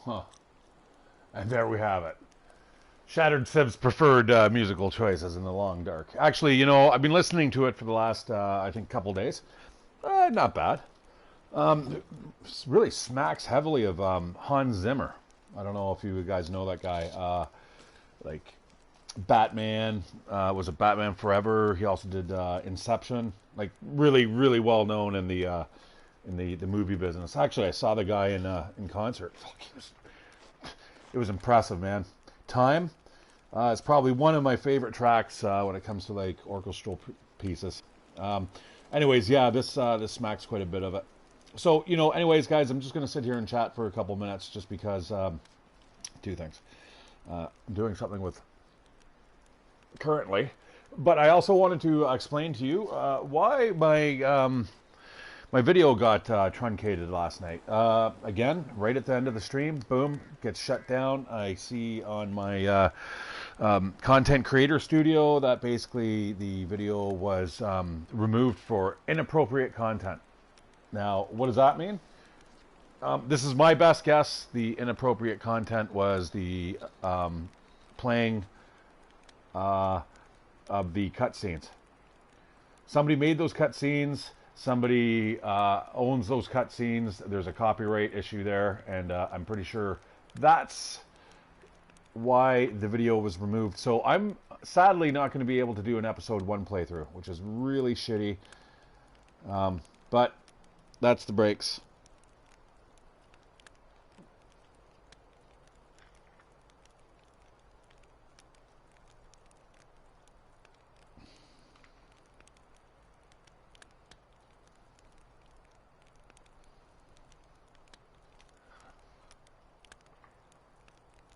Huh. And there we have it. Shattered Sib's preferred musical choices in the long dark. Actually, you know, I've been listening to it for the last, I think, couple days. Not bad. Really smacks heavily of Hans Zimmer. I don't know if you guys know that guy. Like Batman, was it Batman Forever? He also did Inception. Like really, really well known in the movie business. Actually, I saw the guy in concert. It was impressive, man. Time. It's probably one of my favorite tracks when it comes to like orchestral pieces. Anyways, yeah, this smacks quite a bit of it. So, you know, anyways, guys, I'm just going to sit here and chat for a couple minutes just because two things. I'm doing something with currently, but I also wanted to explain to you why my video got truncated last night. Again, right at the end of the stream, boom, gets shut down. I see on my content creator studio that basically the video was removed for inappropriate content. Now, what does that mean? This is my best guess. The inappropriate content was the playing of the cutscenes. Somebody made those cutscenes. Somebody owns those cutscenes. There's a copyright issue there, and I'm pretty sure that's why the video was removed. So I'm sadly not going to be able to do an episode 1 playthrough, which is really shitty. But that's the breaks.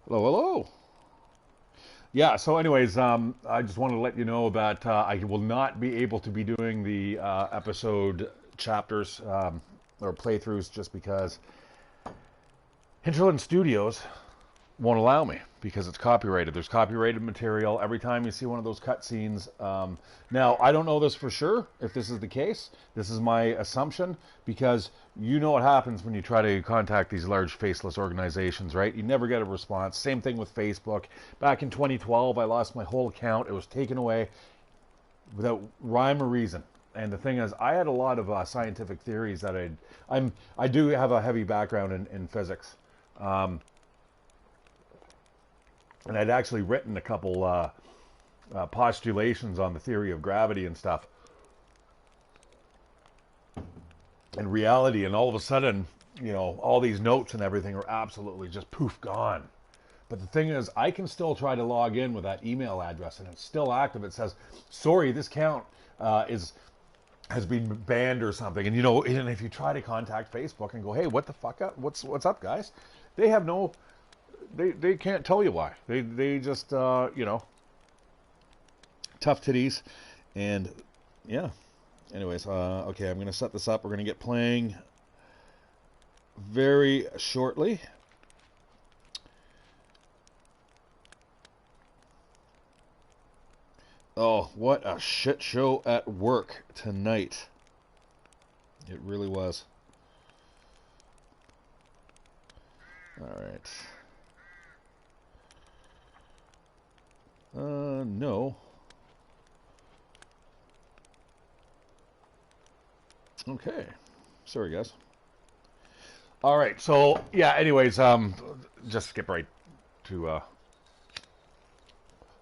Hello, hello. Yeah, so anyways, I just wanted to let you know that I will not be able to be doing the episode chapters or playthroughs just because Hinterland Studios won't allow me because it's copyrighted. There's copyrighted material every time you see one of those cutscenes. Now, I don't know this for sure, if this is the case. This is my assumption, because you know what happens when you try to contact these large faceless organizations, right? You never get a response. Same thing with Facebook. Back in 2012, I lost my whole account. It was taken away without rhyme or reason. And the thing is, I had a lot of scientific theories that I do have a heavy background in physics. And I'd actually written a couple postulations on the theory of gravity and stuff. And reality, and all of a sudden, you know, all these notes and everything are absolutely just poof, gone. But the thing is, I can still try to log in with that email address, and it's still active. It says, sorry, this account has been banned or something. And, you know, and if you try to contact Facebook and go, hey, what the fuck up? What's up, guys? They have no... They can't tell you why. They just, you know, tough titties. And, yeah. Anyways, okay, I'm going to set this up. We're going to get playing very shortly. Oh, what a shit show at work tonight. It really was. All right. No. Okay. Sorry, guys. All right. So, yeah, anyways, just skip right to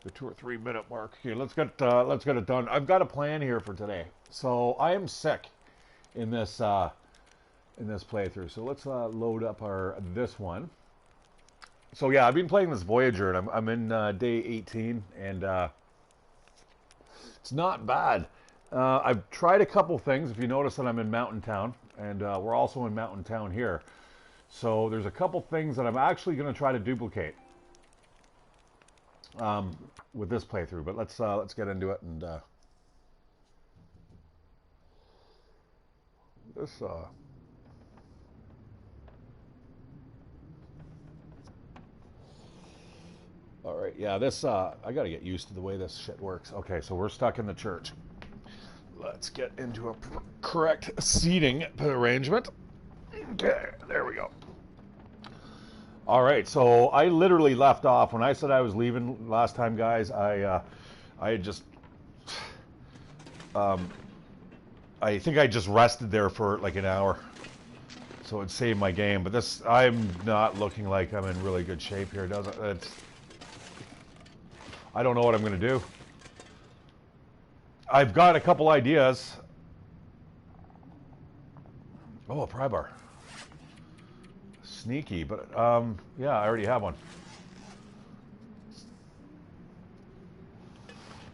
the 2 or 3 minute mark. Okay, let's get it done. I've got a plan here for today. So, I am sick in this playthrough. So, let's load up this one. So yeah, I've been playing this Voyager, and I'm in day 18, and it's not bad. I've tried a couple things. If you notice that I'm in Mountain Town, and we're also in Mountain Town here. So there's a couple things that I'm actually going to try to duplicate with this playthrough. But let's get into it, and this. All right, yeah, this, I got to get used to the way this shit works. Okay, so we're stuck in the church. Let's get into a correct seating arrangement. Okay, there we go. All right, so I literally left off when I said I was leaving last time, guys. I just, I think I just rested there for like an hour, so it saved my game. But this, I'm not looking like I'm in really good shape here, does it? I don't know what I'm going to do. I've got a couple ideas. Oh, a pry bar. Sneaky, but yeah, I already have one.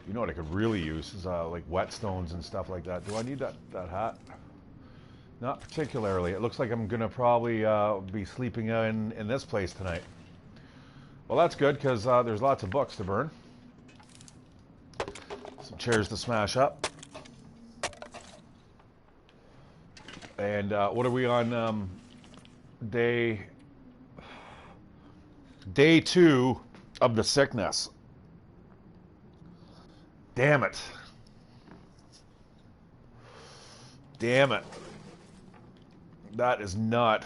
You know what I could really use is like whetstones and stuff like that. Do I need that hat? Not particularly. It looks like I'm gonna probably be sleeping in this place tonight. Well, that's good because there's lots of books to burn. Some chairs to smash up. And what are we on? Day 2 of the sickness. Damn it. Damn it. That is not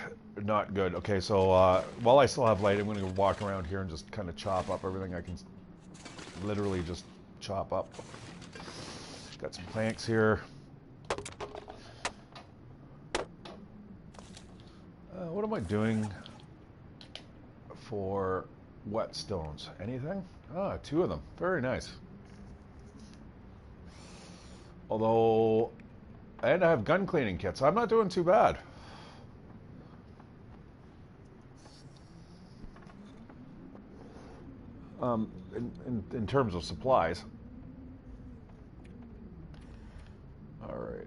good. Okay, so while I still have light, I'm going to walk around here and just kind of chop up everything I can literally just chop up. Got some planks here. What am I doing for whetstones? Anything? Ah, 2 of them. Very nice. Although, and I have gun cleaning kits. I'm not doing too bad. In terms of supplies. All right.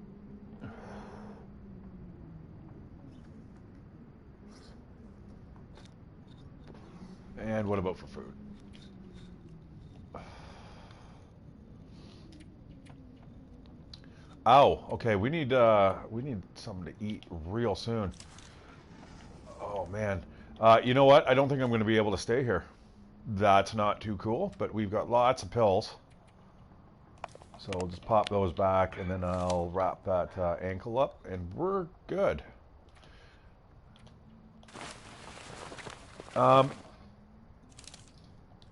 And what about for food? Oh, okay. We need something to eat real soon. Oh man. You know what? I don't think I'm going to be able to stay here. That's not too cool, but we've got lots of pills. So we'll just pop those back, and then I'll wrap that ankle up, and we're good.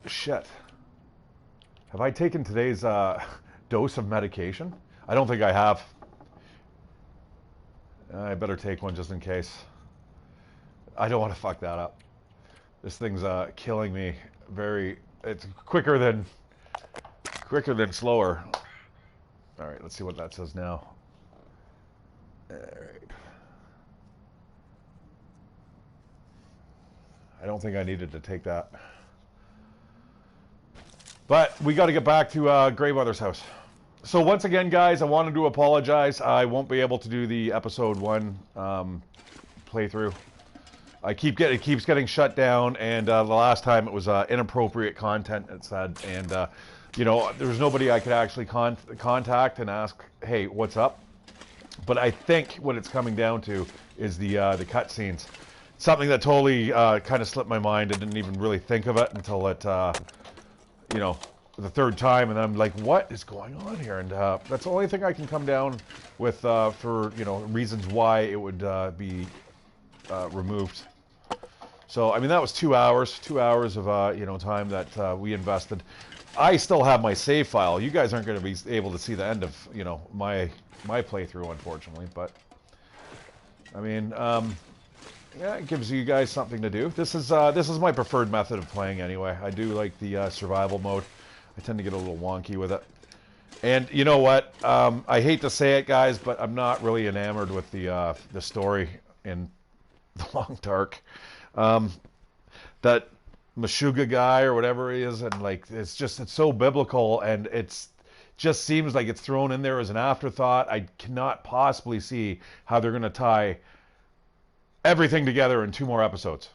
Shit. Have I taken today's dose of medication? I don't think I have. I better take one just in case. I don't want to fuck that up. This thing's killing me. It's quicker than slower. All right, let's see what that says now. All right. I don't think I needed to take that. But we got to get back to Grey Mother's house. So once again, guys, I wanted to apologize. I won't be able to do the episode 1 playthrough. It keeps getting shut down, and the last time it was inappropriate content, it said, and you know, there was nobody I could actually contact and ask, hey, what's up? But I think what it's coming down to is the cutscenes. Something that totally kind of slipped my mind. I didn't even really think of it until it, you know, the 3rd time, and I'm like, what is going on here? And that's the only thing I can come down with for, you know, reasons why it would be removed. So, I mean, that was 2 hours of, you know, time that we invested. I still have my save file. You guys aren't going to be able to see the end of, you know, my playthrough, unfortunately. But, I mean, yeah, it gives you guys something to do. This is my preferred method of playing anyway. I do like the survival mode. I tend to get a little wonky with it. And you know what? I hate to say it, guys, but I'm not really enamored with the story in The Long Dark. That Meshuggah guy or whatever he is, and like it's so biblical, and just seems like it's thrown in there as an afterthought. I cannot possibly see how they're going to tie everything together in 2 more episodes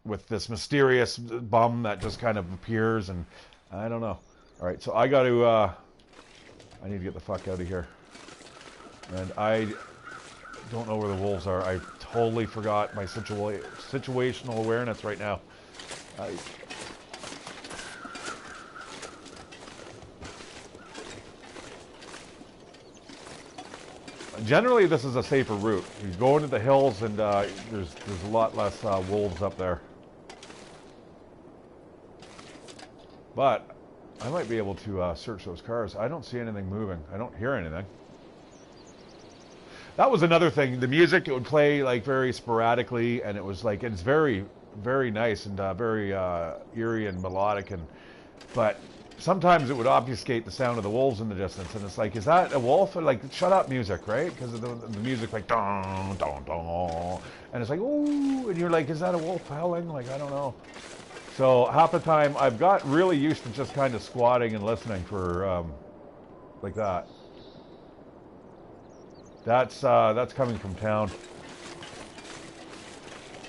with this mysterious bum that just kind of appears, and I don't know. All right, so I need to get the fuck out of here, and I don't know where the wolves are. I totally forgot my situational awareness right now. Generally, this is a safer route. You go into the hills, and there's a lot less wolves up there. But I might be able to search those cars. I don't see anything moving. I don't hear anything. That was another thing. The music, it would play like very sporadically, and it was like, it's very, very nice and very eerie and melodic, but sometimes it would obfuscate the sound of the wolves in the distance, and it's like, is that a wolf? Like, shut up music, right? Because of the music, like, dong, dong, dong, and it's like, ooh, and you're like, is that a wolf howling? Like, I don't know. So half the time, I've got really used to just kind of squatting and listening for like that. That's coming from town.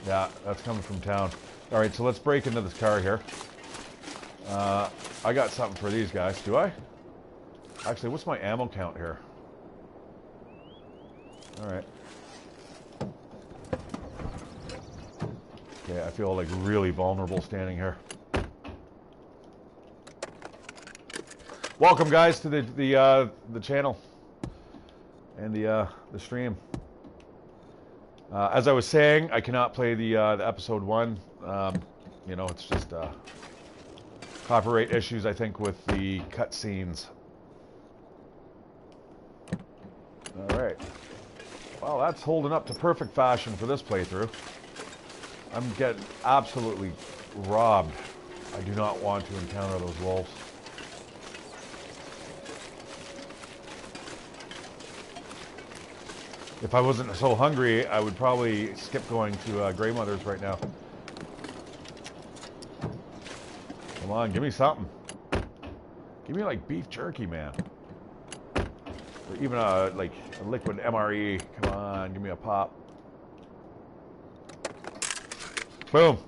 Yeah, that's coming from town. All right, so let's break into this car here. I got something for these guys. Do I? Actually, what's my ammo count here? All right. Okay, I feel like really vulnerable standing here. Welcome, guys, to the channel and the stream. As I was saying, I cannot play the episode 1. You know, it's just copyright issues, I think, with the cutscenes. All right. Well, that's holding up to perfect fashion for this playthrough. I'm getting absolutely robbed. I do not want to encounter those wolves. If I wasn't so hungry, I would probably skip going to Grandmother's right now. Come on, give me something. Give me like beef jerky, man. Or even like a liquid MRE. Come on, give me a pop. Boom.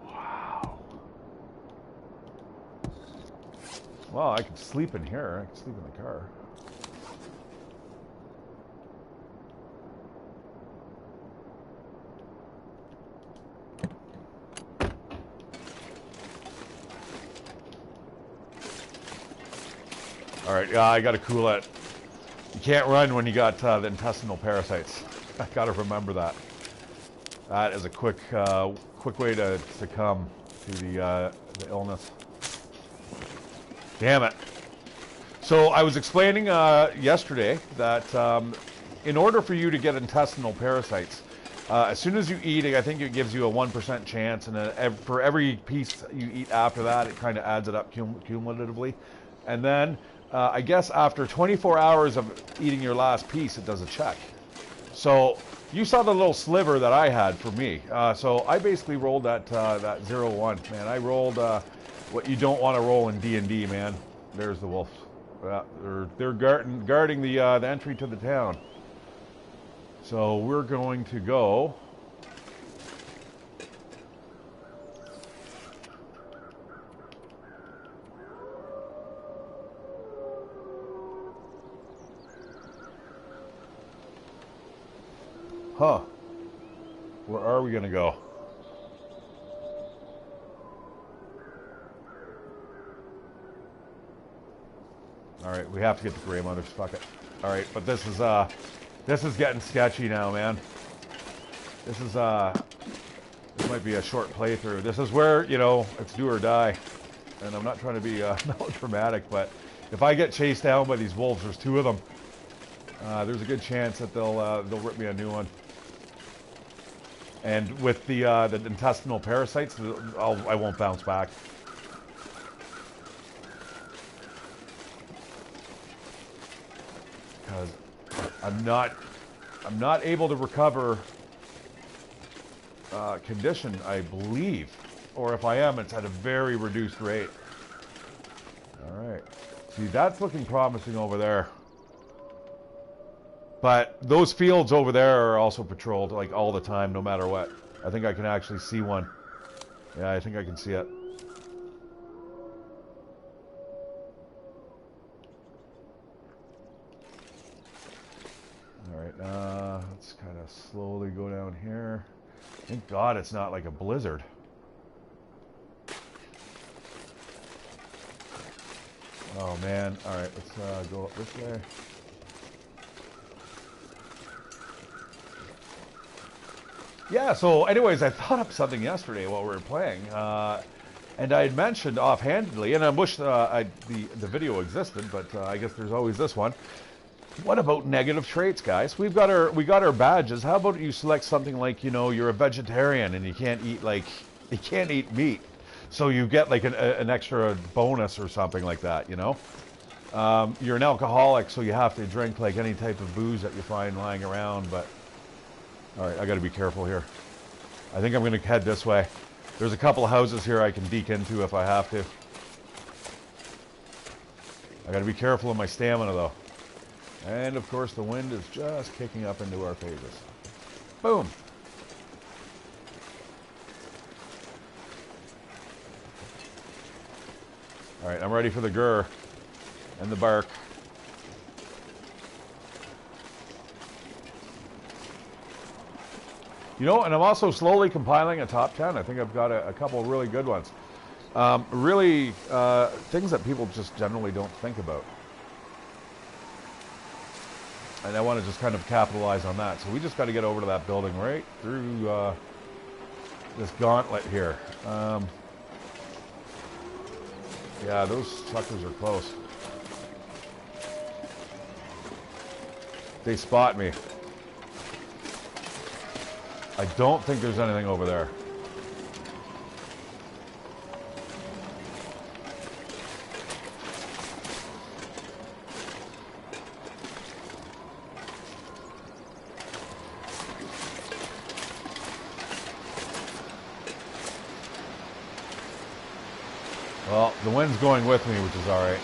Wow. Well, I could sleep in here. I could sleep in the car. All right, yeah, I got to cool it. You can't run when you got the intestinal parasites. I got to remember that. That is a quick way to succumb to the illness. Damn it. So I was explaining yesterday that in order for you to get intestinal parasites, as soon as you eat, I think it gives you a 1% chance, and for every piece you eat after that, it kind of adds it up cumulatively. And then, I guess after 24 hours of eating your last piece, it does a check. So you saw the little sliver that I had for me. So I basically rolled that 0-1. Man, I rolled what you don't want to roll in D&D, man. There's the wolves. They're guarding the entry to the town. So we're going to go. Huh. Where are we going to go? All right, we have to get to Grandmother's. Fuck it. All right, but this is getting sketchy now, man. This might be a short playthrough. This is where, you know, it's do or die. And I'm not trying to be melodramatic, but if I get chased down by these wolves, there's 2 of them. There's a good chance that they'll rip me a new one. And with the intestinal parasites, I won't bounce back. Because I'm not able to recover condition, I believe, or if I am, it's at a very reduced rate. All right, see, that's looking promising over there. But those fields over there are also patrolled like all the time, no matter what. I think I can actually see one. Yeah, I think I can see it. All right, let's kind of slowly go down here. Thank God it's not like a blizzard. Oh man, all right, let's go up this way. Yeah, so anyways, I thought up something yesterday while we were playing, And I had mentioned offhandedly, and I wish the video existed, but I guess there's always this one. What about negative traits, guys? We got our badges. How about you select something like, you know, you're a vegetarian and you can't eat meat, so you get like an extra bonus or something like that, you know? You're an alcoholic, so you have to drink like any type of booze that you find lying around. But all right, I got to be careful here. I think I'm going to head this way. There's a couple of houses here I can deke into if I have to. I got to be careful of my stamina though. And of course the wind is just kicking up into our faces. Boom. All right, I'm ready for the grr and the bark. You know, and I'm also slowly compiling a top 10. I think I've got a couple of really good ones. Really, things that people just generally don't think about. And I want to just kind of capitalize on that. So we just got to get over to that building right through this gauntlet here. Yeah, those suckers are close. They spot me. I don't think there's anything over there. Well, the wind's going with me, which is all right.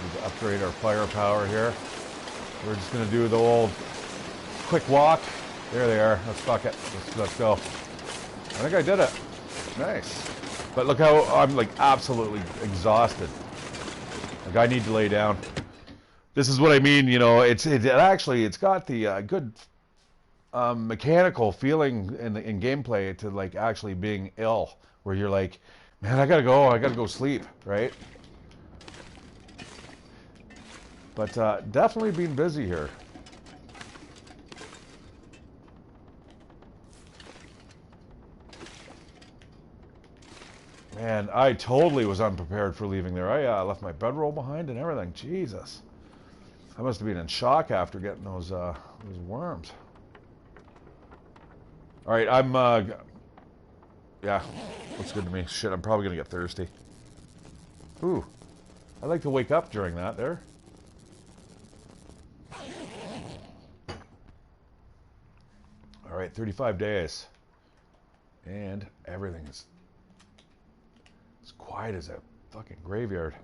Need to upgrade our firepower here. We're just going to do the old quick walk. There they are. Let's fuck it. Let's go. I think I did it. Nice. But look how I'm like absolutely exhausted. Like I need to lay down. This is what I mean. You know, it's got the good mechanical feeling in gameplay to like actually being ill, where you're like, man, I gotta go sleep, right? But definitely being busy here. Man, I totally was unprepared for leaving there. I left my bedroll behind and everything. Jesus, I must have been in shock after getting those worms. All right, yeah, looks good to me. Shit, I'm probably gonna get thirsty. Ooh, I like to wake up during that there. All right, 35 days. And everything is as quiet as a fucking graveyard.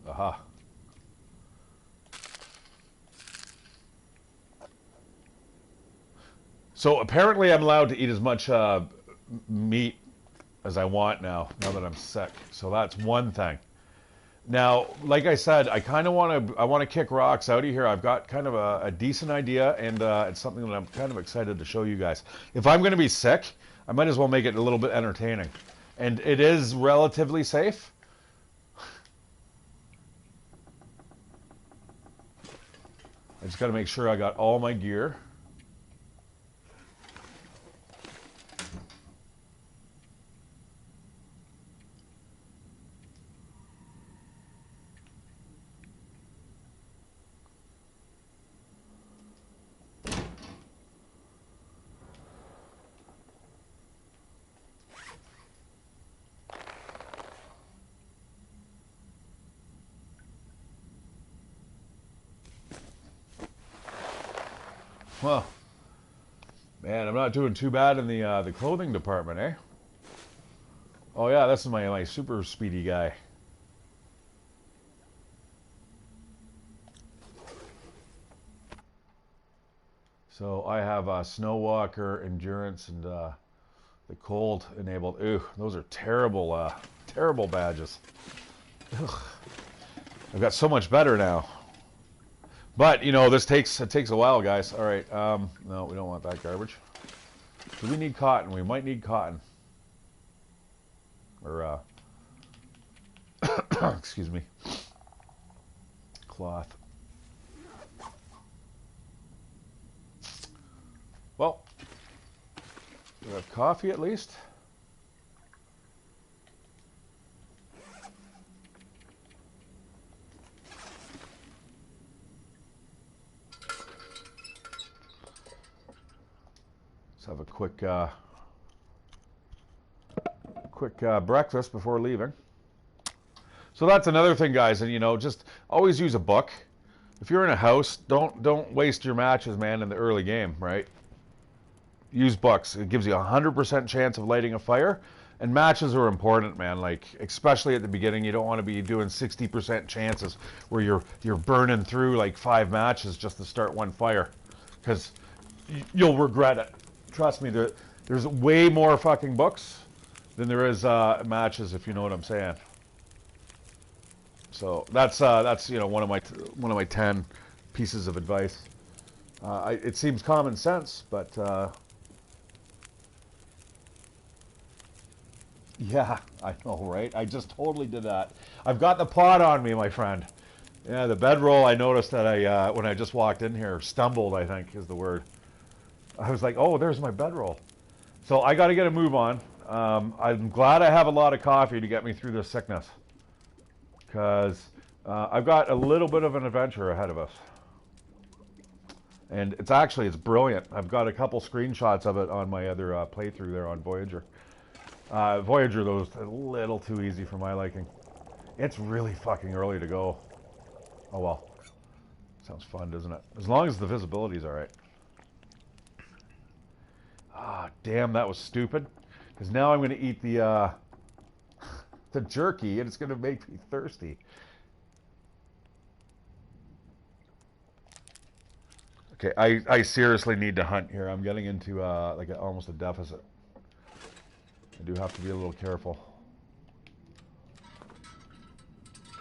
Aha. So apparently I'm allowed to eat as much meat as I want now that I'm sick. So that's one thing. Now, like I said, I want to kick rocks out of here. I've got kind of a decent idea, and it's something that I'm kind of excited to show you guys. If I'm going to be sick, I might as well make it a little bit entertaining. And it is relatively safe. I just got to make sure I got all my gear. Well, man, I'm not doing too bad in the clothing department, eh? Oh yeah, this is my super speedy guy. So I have Snow Walker, Endurance, and the Cold enabled. Ooh, those are terrible, terrible badges. Ugh. I've got so much better now. But, you know, it takes a while, guys. All right, no, we don't want that garbage. Do we need cotton? We might need cotton. or excuse me, cloth. Well, we have coffee at least. Let's have a quick breakfast before leaving. So that's another thing, guys, and you know, just always use a book. If you're in a house, don't waste your matches, man, in the early game, right? Use books. It gives you 100% chance of lighting a fire, and matches are important, man. Like especially at the beginning, you don't want to be doing 60% chances where you're burning through like 5 matches just to start one fire, because you'll regret it. Trust me, there's way more fucking books than there is matches, if you know what I'm saying. So that's you know one of my 10 pieces of advice. It seems common sense, but yeah, I know, right? I just totally did that. I've got the pot on me, my friend. Yeah, the bedroll. I noticed that I when I just walked in here, stumbled, I think is the word. I was like, oh, there's my bedroll. So I got to get a move on. I'm glad I have a lot of coffee to get me through this sickness, because I've got a little bit of an adventure ahead of us. And it's brilliant. I've got a couple screenshots of it on my other playthrough there on Voyager. Voyager, though, is a little too easy for my liking. It's really fucking early to go. Oh well. Sounds fun, doesn't it? As long as the visibility's alright. Ah, damn, that was stupid. Because now I'm going to eat the jerky, and it's going to make me thirsty. Okay, I seriously need to hunt here. I'm getting into like almost a deficit. I do have to be a little careful.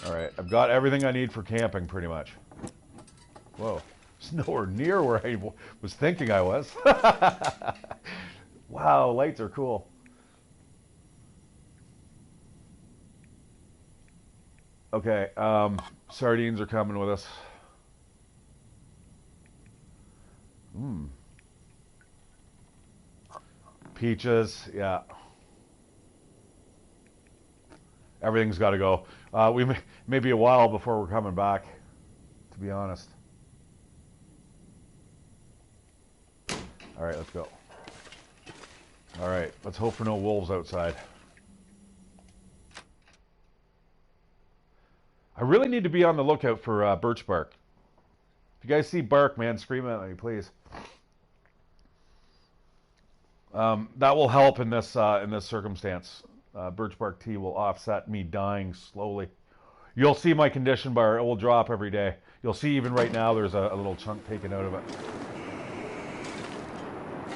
All right, I've got everything I need for camping, pretty much. Whoa, it's nowhere near where I was thinking I was. Wow, lights are cool. Okay, sardines are coming with us. Peaches, yeah. Everything's got to go. We may be a while before we're coming back, to be honest. All right, let's go. All right, let's hope for no wolves outside. I really need to be on the lookout for birch bark. If you guys see bark, man, scream at me, please. That will help in this circumstance. Birch bark tea will offset me dying slowly. You'll see my condition bar; it will drop every day. You'll see even right now there's a little chunk taken out of it.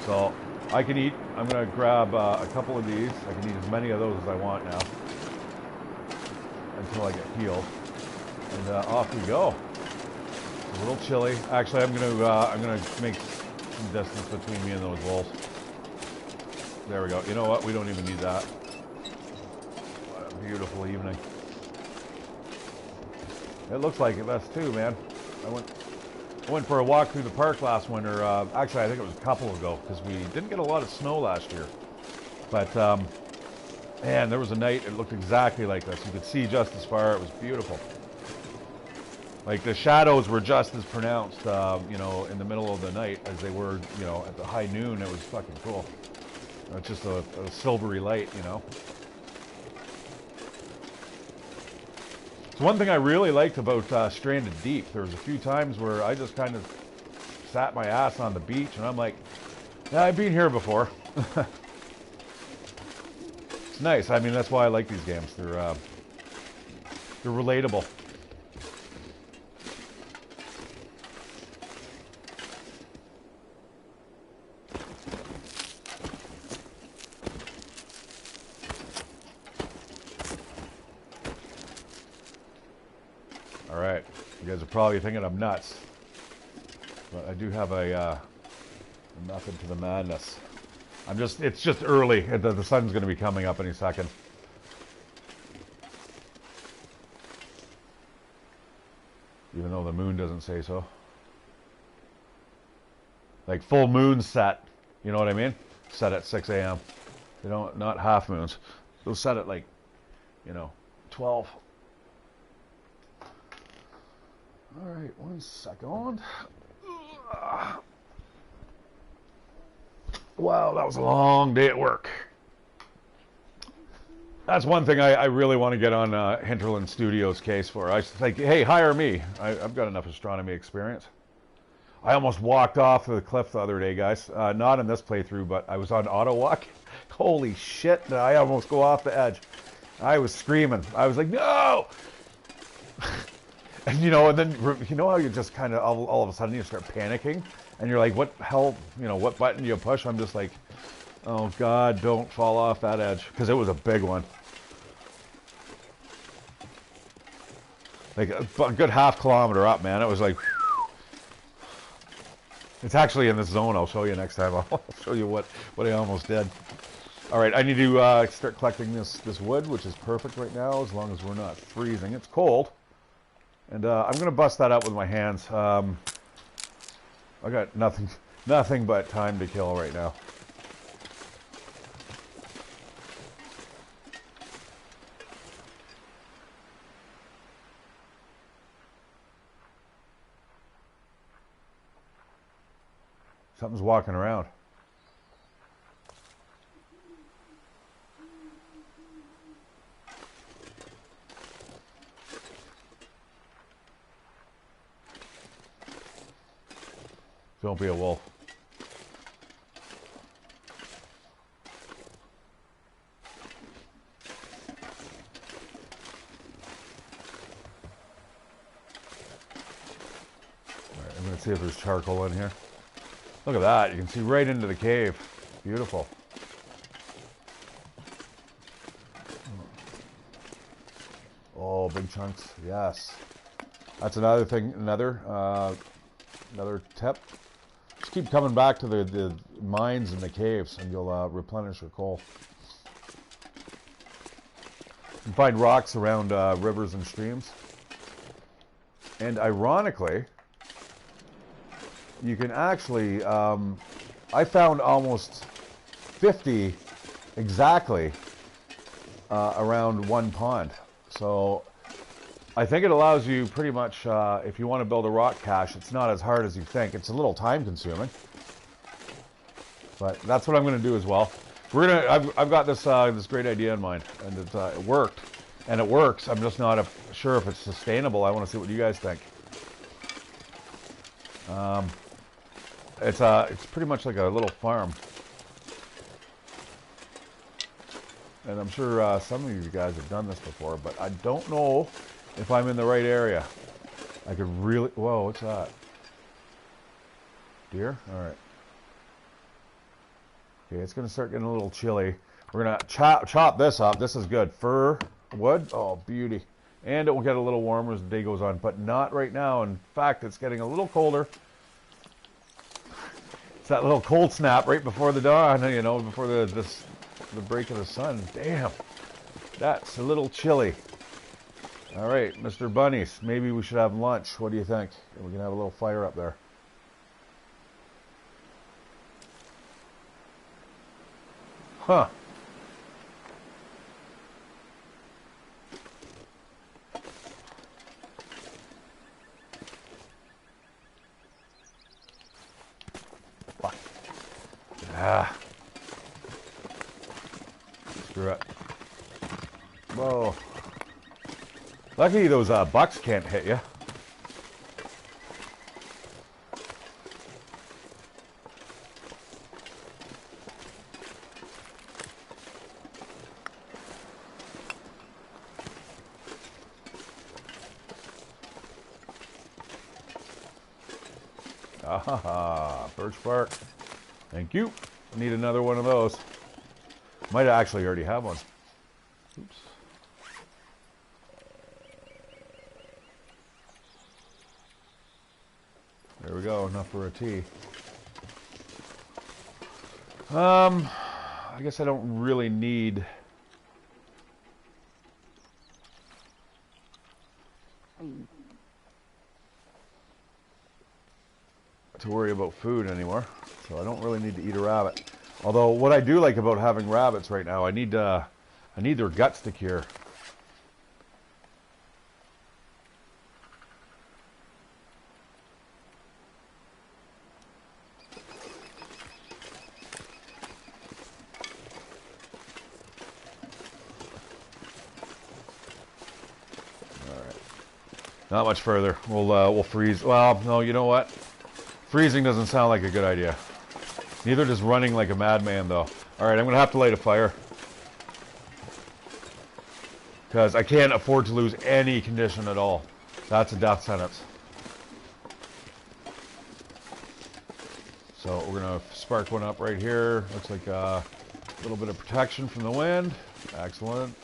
So I can eat. I'm gonna grab a couple of these. I can eat as many of those as I want now until I get healed, and off we go. It's a little chilly. Actually, I'm gonna make some distance between me and those wolves. There we go. You know what? We don't even need that. What a beautiful evening. It looks like it. That's too, man. I went for a walk through the park last winter. Actually, I think it was a couple ago, because we didn't get a lot of snow last year. But man, there was a night. It looked exactly like this. You could see just as far. It was beautiful. Like the shadows were just as pronounced, you know, in the middle of the night as they were, you know, at the high noon. It was fucking cool. It's just a silvery light, you know. It's one thing I really liked about Stranded Deep. There was a few times where I just kind of sat my ass on the beach, and I'm like, yeah, I've been here before. It's nice. I mean, that's why I like these games. They're relatable. All right, you guys are probably thinking I'm nuts, but I do have a method to the madness. It's just early. The sun's going to be coming up any second. even though the moon doesn't say so. Like full moon set, you know what I mean? Set at 6 a.m. They don't, not half moons. They'll set at like, you know, 12. All right, 1 second. Wow, that was a long day at work. That's one thing I really want to get on Hinterland Studios case for. I think, hey, hire me. I've got enough astronomy experience. I almost walked off the cliff the other day, guys. Not in this playthrough, but I was on auto walk. Holy shit, did I almost go off the edge. I was screaming. I was like, no! And, you know, and then, you know how you just kind of, all of a sudden you start panicking? And you're like, what hell, you know, what button do you push? I'm just like, oh, God, don't fall off that edge. Because it was a big one. Like a good half kilometer up, man. It was like, whew. It's actually in this zone. I'll show you next time. I'll show you what I almost did. All right, I need to start collecting this wood, which is perfect right now, as long as we're not freezing. It's cold. And I'm going to bust that out with my hands. I got nothing but time to kill right now. Something's walking around. Don't be a wolf. All right, I'm going to see if there's charcoal in here. Look at that. You can see right into the cave. Beautiful. Oh, big chunks. Yes. That's another thing, another tip. Just keep coming back to the mines and the caves, and you'll replenish your coal. You can find rocks around rivers and streams. And ironically, you can actually, I found almost 50 exactly around one pond. So I think it allows you pretty much, if you want to build a rock cache, it's not as hard as you think. It's a little time consuming, but that's what I'm going to do as well. I've got this this great idea in mind, and it worked, and it works. I'm just not sure if it's sustainable. I want to see what you guys think. It's pretty much like a little farm, and I'm sure some of you guys have done this before, but I don't know if I'm in the right area. I could really... Whoa, what's that? Deer? All right. Okay, it's going to start getting a little chilly. We're going to chop this up. This is good. Fir wood. Oh, beauty. And it will get a little warmer as the day goes on, but not right now. In fact, it's getting a little colder. It's that little cold snap right before the dawn, you know, before the break of the sun. Damn. That's a little chilly. All right, Mr. Bunnies, maybe we should have lunch. What do you think? We can have a little fire up there. Huh. Fuck. Ah. Screw it. Whoa. Lucky those bucks can't hit you. Ah, birch bark. Thank you. Need another one of those. Might actually already have one. Oops. There we go, enough for a tea. I guess I don't really need... to worry about food anymore, so I don't really need to eat a rabbit. Although what I do like about having rabbits right now, I need their guts to cure. Not much further. We'll freeze. Well, no, you know what? Freezing doesn't sound like a good idea. Neither does running like a madman, though. All right, I'm gonna have to light a fire because I can't afford to lose any condition at all. That's a death sentence. So we're gonna spark one up right here. Looks like a little bit of protection from the wind. Excellent.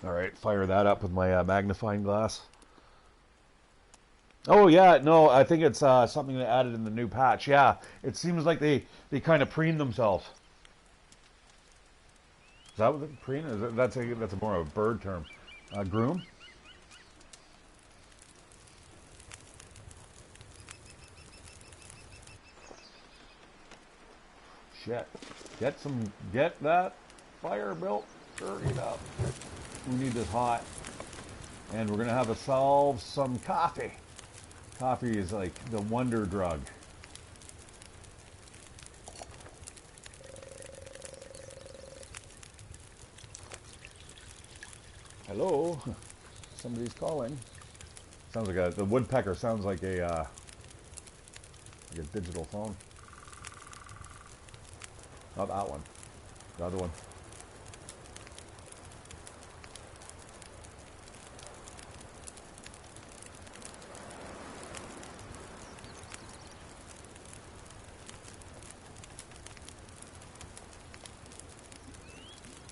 All right, fire that up with my magnifying glass. Oh yeah, no, I think it's something they added in the new patch. Yeah, it seems like they kind of preen themselves. Is that what the preen is? That's a more of a bird term. Groom. Shit, get that fire built. Hurry it up. We need this hot, and we're gonna have to solve some coffee. Coffee is like the wonder drug. Hello, somebody's calling. Sounds like the woodpecker sounds like a digital phone. Not that one, the other one.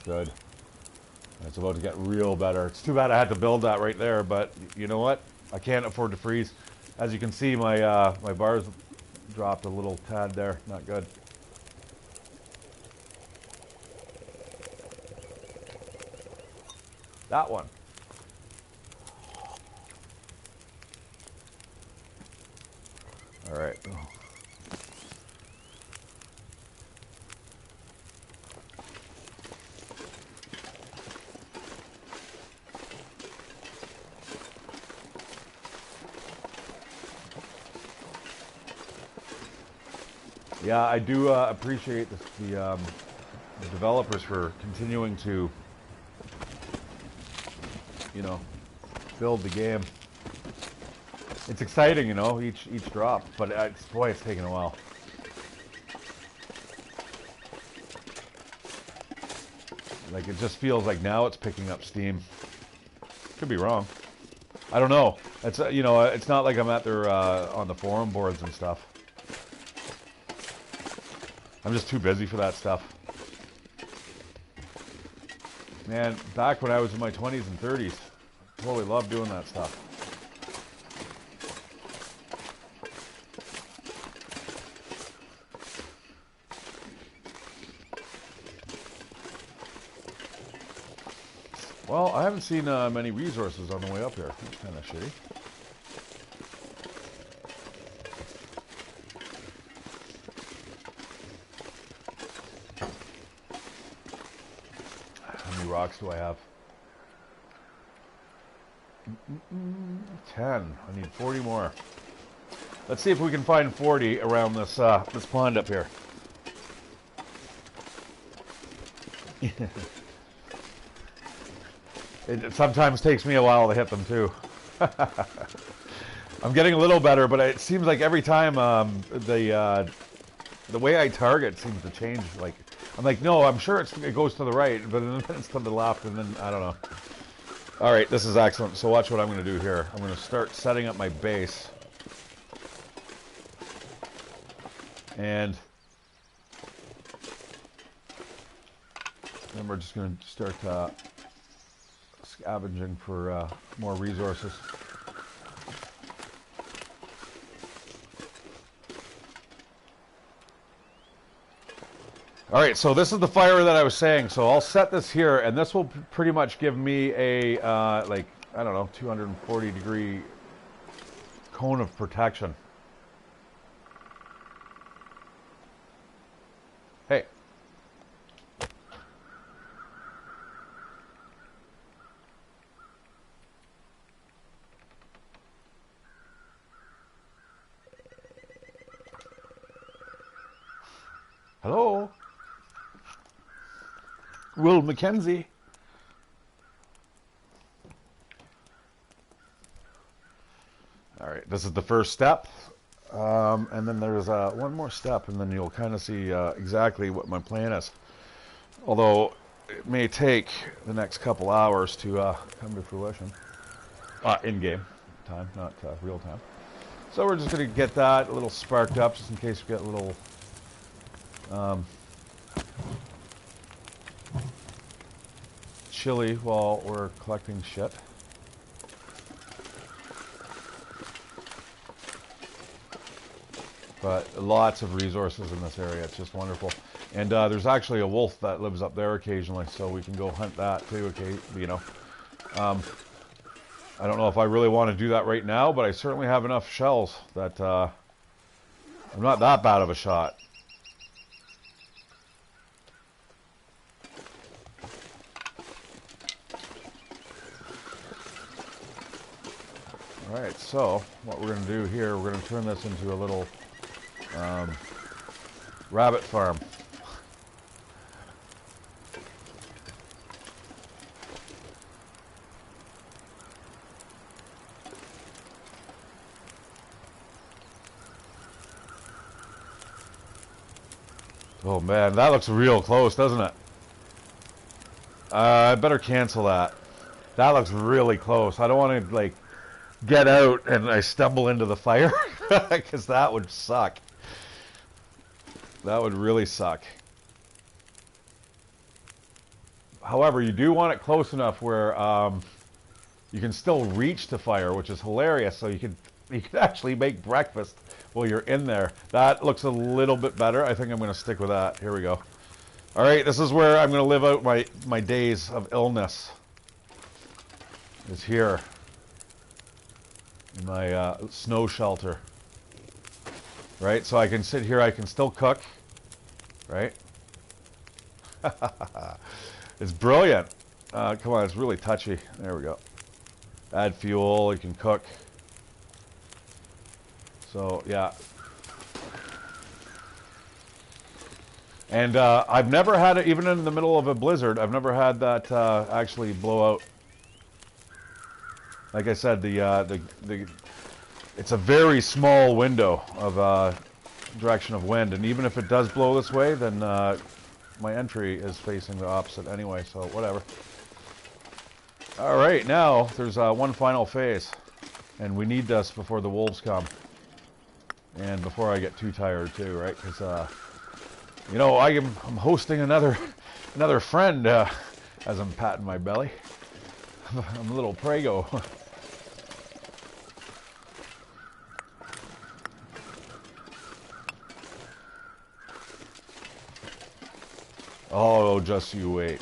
Good. It's about to get real better. It's too bad I had to build that right there, but you know what? I can't afford to freeze. As you can see, my my bars dropped a little tad there. Not good. That one. All right. Yeah, I do appreciate the developers for continuing to, you know, build the game. It's exciting, you know, each drop, but boy, it's taking a while. Like, it just feels like now it's picking up steam. Could be wrong. I don't know. It's you know, it's not like I'm at their on the forum boards and stuff. I'm just too busy for that stuff. Man, back when I was in my 20s and 30s, I totally loved doing that stuff. Well, I haven't seen many resources on the way up here. That's kind of shitty. How many rocks do I have? 10. I need 40 more. Let's see if we can find 40 around this this pond up here. It sometimes takes me a while to hit them too. I'm getting a little better, but it seems like every time the way I target seems to change. Like, I'm like, no, I'm sure it goes to the right, but then it's to the left, and then I don't know. All right, this is excellent. So watch what I'm going to do here. I'm going to start setting up my base, and then we're just going to start scavenging for more resources. All right, so this is the fire that I was saying. So I'll set this here, and this will pretty much give me a, like, I don't know, 240-degree cone of protection. Hey. Hello? Will Mackenzie. All right, this is the first step. And then there's one more step, and then you'll kind of see exactly what my plan is. Although it may take the next couple hours to come to fruition. In-game time, not real time. So we're just going to get that a little sparked up, just in case we get a little chilly while we're collecting shit. But lots of resources in this area. It's just wonderful. And there's actually a wolf that lives up there occasionally, so we can go hunt that too. Okay, you know. I don't know if I really want to do that right now, but I certainly have enough shells that I'm not that bad of a shot. All right, so what we're going to do here, we're going to turn this into a little rabbit farm. Oh man, that looks real close, doesn't it? I better cancel that. That looks really close. I don't want to like get out and I stumble into the fire, because that would suck. That would really suck. However, you do want it close enough where you can still reach the fire, which is hilarious. So you could actually make breakfast while you're in there. That looks a little bit better. I think I'm going to stick with that. Here we go. All right, this is where I'm going to live out my days of illness. Is here in my snow shelter. Right, so I can sit here. I can still cook. Right. It's brilliant. Come on, it's really touchy. There we go. Add fuel. You can cook. So yeah. And I've never had it, even in the middle of a blizzard, I've never had that actually blow out. Like I said, it's a very small window of direction of wind, and even if it does blow this way, then my entry is facing the opposite anyway, so whatever. All right, now there's one final phase, and we need this before the wolves come, and before I get too tired too, right? Because you know, I'm hosting another friend as I'm patting my belly. I'm a little prego. Oh, just you wait.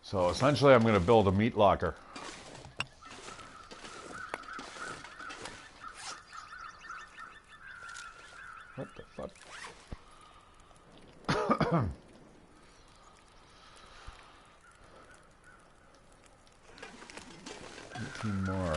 So essentially I'm going to build a meat locker. What the fuck? 18 more.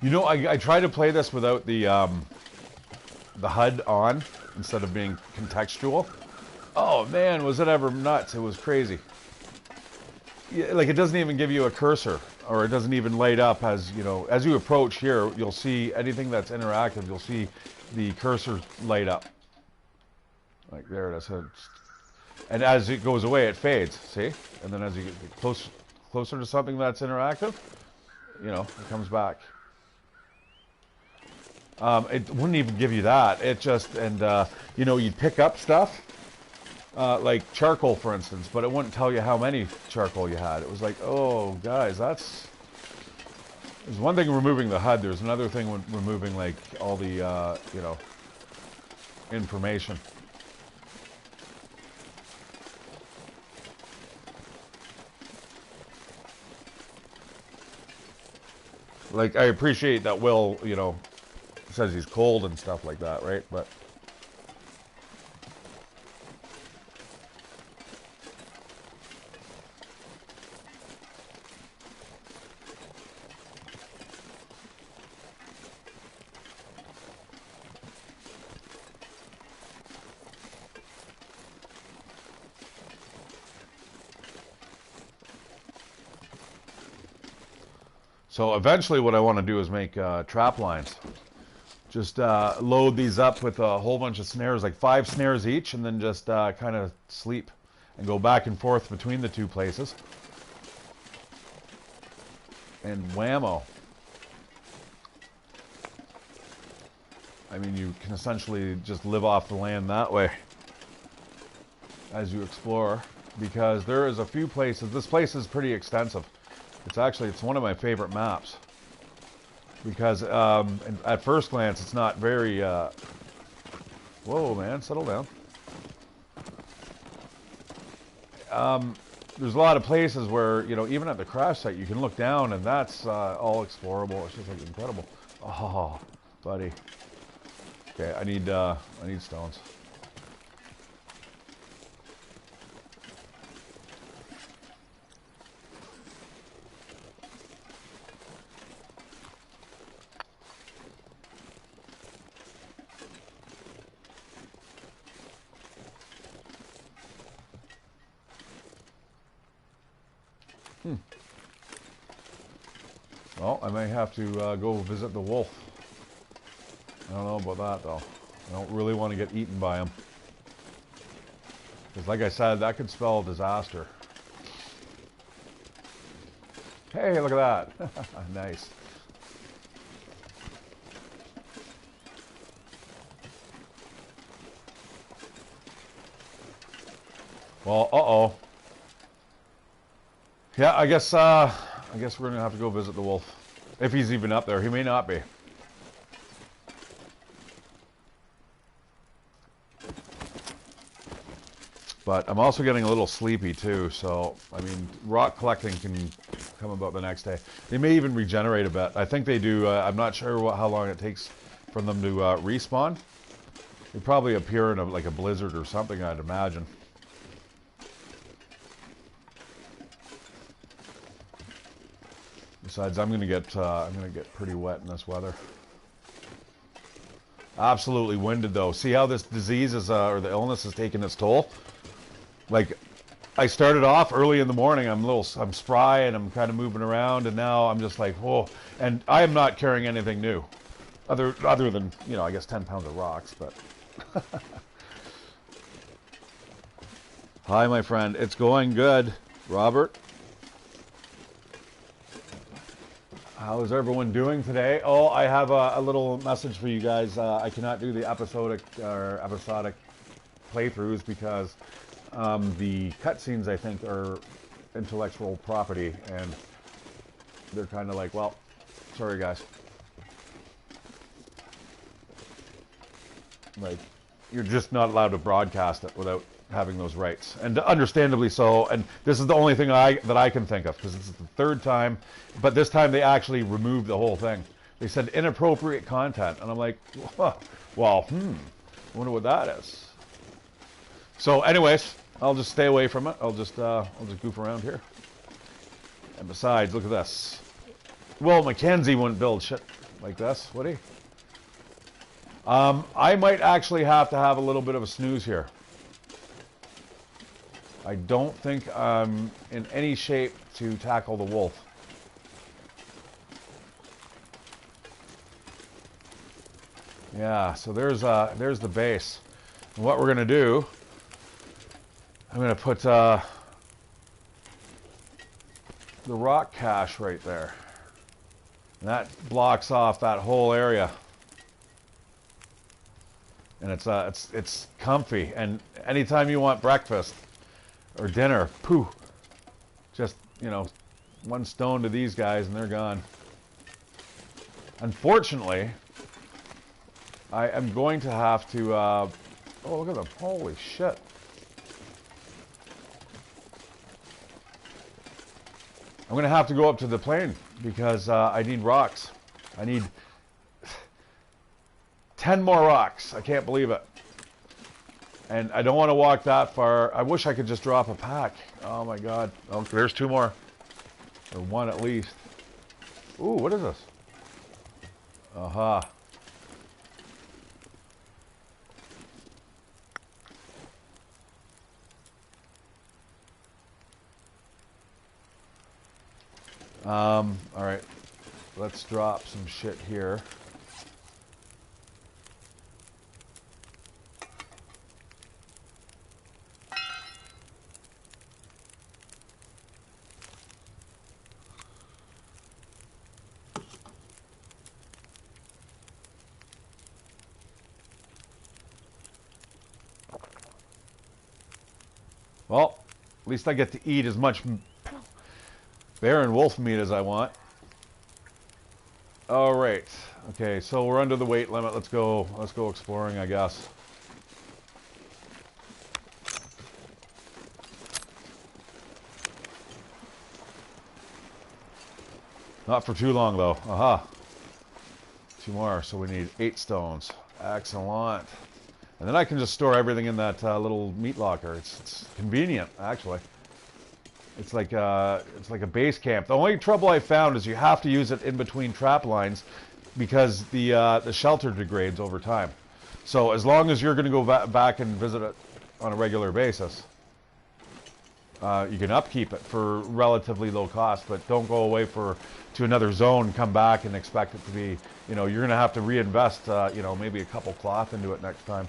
You know, I tried to play this without the HUD on instead of being contextual. Oh man, was it ever nuts? It was crazy. Yeah, like it doesn't even give you a cursor, or it doesn't even light up as, you know, as you approach here, you'll see anything that's interactive, you'll see the cursor light up. Like there it is. And as it goes away, it fades, see? And then as you get closer to something that's interactive, you know, it comes back. It wouldn't even give you that. It just, and you know, you'd pick up stuff, like charcoal, for instance, but it wouldn't tell you how many charcoal you had. It was like, oh, guys, there's one thing removing the HUD. There's another thing when removing, like, all the, you know, information. Like, I appreciate that Will, you know, says he's cold and stuff like that, right? But so eventually what I want to do is make trap lines. Just load these up with a whole bunch of snares, like 5 snares each, and then just kind of sleep and go back and forth between the two places. And whammo. I mean, you can essentially just live off the land that way as you explore, because there is a few places. This place is pretty extensive. It's one of my favorite maps, because at first glance it's not very whoa man, settle down. There's a lot of places where, you know, even at the crash site you can look down and that's all explorable. It's just like incredible. Oh buddy, okay, I need stones. Well, I may have to go visit the wolf. I don't know about that, though. I don't really want to get eaten by him. Because like I said, that could spell disaster. Hey, look at that. Nice. Well, uh-oh. Yeah, I guess we're gonna have to go visit the wolf. If he's even up there. He may not be. But I'm also getting a little sleepy too, so I mean, rock collecting can come about the next day. They may even regenerate a bit. I think they do. I'm not sure how long it takes for them to respawn. They probably appear in like a blizzard or something, I'd imagine. Besides, I'm gonna get pretty wet in this weather. Absolutely winded though. See how this disease is, or the illness is taking its toll? Like, I started off early in the morning. I'm spry and I'm kind of moving around, and now I'm just like, whoa. And I am not carrying anything new, other than, you know, I guess 10 pounds of rocks. But hi, my friend. It's going good, Robert. How's everyone doing today? Oh, I have a little message for you guys. I cannot do the episodic playthroughs because the cutscenes, I think, are intellectual property, and they're kind of like, well, sorry guys. Like, you're just not allowed to broadcast it without having those rights, and understandably so. And this is the only thing that I can think of, because this is the third time, but this time they actually removed the whole thing. They said inappropriate content, and I'm like, well, I wonder what that is. So, anyways, I'll just stay away from it. I'll just goof around here. And besides, look at this. Well, Mackenzie wouldn't build shit. Like this, would he? I might actually have to have a little bit of a snooze here. I don't think I'm in any shape to tackle the wolf. Yeah, so there's the base. And what we're gonna do, I'm gonna put the rock cache right there. And that blocks off that whole area. And it's comfy. And anytime you want breakfast or dinner, pooh, just, you know, one stone to these guys and they're gone. Unfortunately, I am going to have to, oh, look at them, holy shit. I'm going to have to go up to the plane because I need rocks. I need 10 more rocks. I can't believe it. And I don't want to walk that far. I wish I could just drop a pack. Oh my God. Oh, there's 2 more. Or 1 at least. Ooh, what is this? Aha. All right, let's drop some shit here. Well, at least I get to eat as much bear and wolf meat as I want. All right. Okay, so we're under the weight limit. Let's go exploring, I guess. Not for too long though. Aha. 2 more, so we need 8 stones. Excellent. And then I can just store everything in that little meat locker. It's convenient, actually. It's like a base camp. The only trouble I found is you have to use it in between trap lines because the shelter degrades over time. So as long as you're going to go back and visit it on a regular basis, you can upkeep it for relatively low cost, but don't go away to another zone, come back and expect it to be, you know, you're going to have to reinvest, you know, maybe a couple cloth into it next time.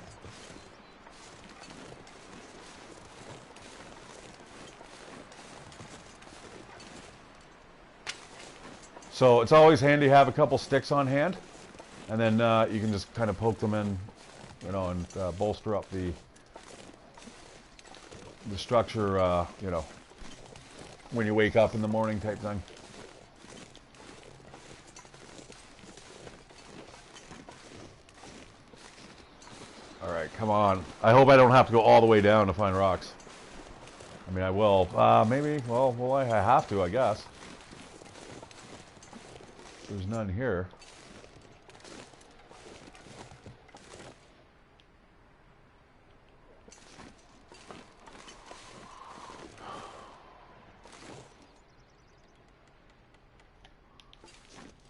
So it's always handy to have a couple sticks on hand, and then you can just kind of poke them in, you know, and bolster up the structure, you know, when you wake up in the morning type thing. All right, come on. I hope I don't have to go all the way down to find rocks. I mean, I will. Maybe. Well, I have to, I guess. There's none here.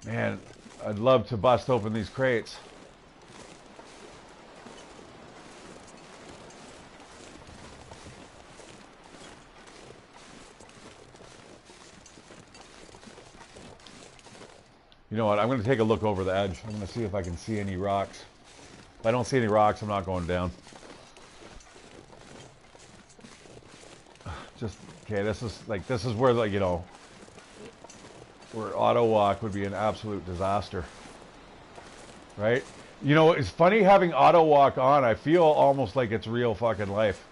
Man, I'd love to bust open these crates. You know what, I'm going to take a look over the edge. I'm going to see if I can see any rocks. If I don't see any rocks, I'm not going down. Just, okay, this is where, like, you know, where auto walk would be an absolute disaster. Right? You know, it's funny having auto walk on. I feel almost like it's real fucking life.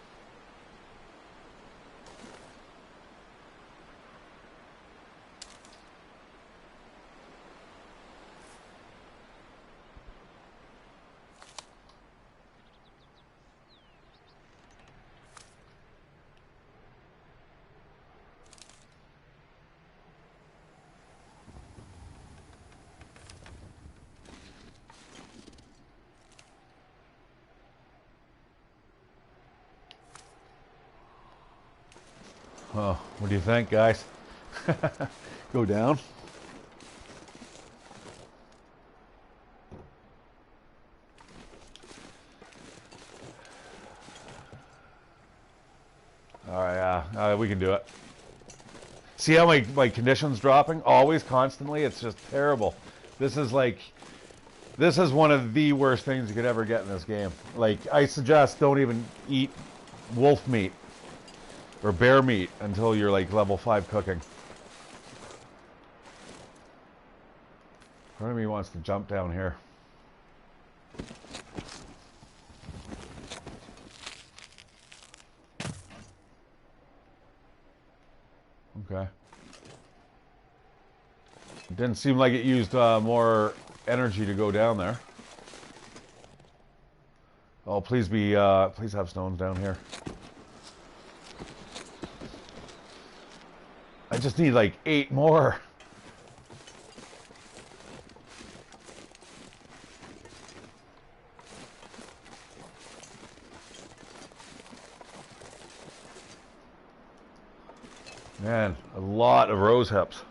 Oh, what do you think, guys? Go down. Yeah, we can do it. See how my condition's dropping? Always, constantly? It's just terrible. This is one of the worst things you could ever get in this game. Like, I suggest don't even eat wolf meat or bear meat until you're like level 5 cooking. Part of me wants to jump down here. Okay. It didn't seem like it used more energy to go down there. Oh, please have stones down here. I just need like 8 more. Man, a lot of rose hips.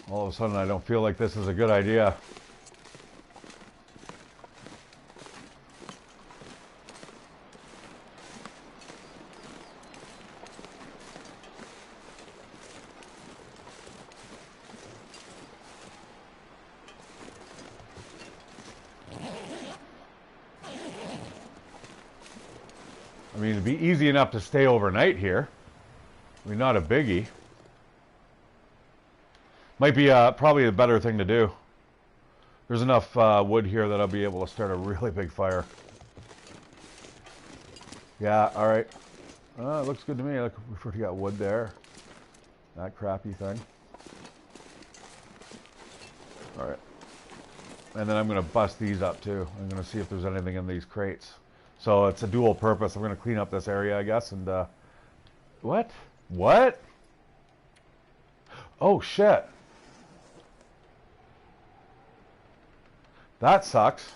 All of a sudden, I don't feel like this is a good idea. I mean, it'd be easy enough to stay overnight here. I mean, not a biggie. Might be probably a better thing to do. There's enough wood here that I'll be able to start a really big fire. Yeah, alright. It looks good to me. Look, we've already got wood there. That crappy thing. Alright. And then I'm going to bust these up too. I'm going to see if there's anything in these crates. So it's a dual purpose. I'm going to clean up this area, I guess, and what? What? Oh, shit. That sucks.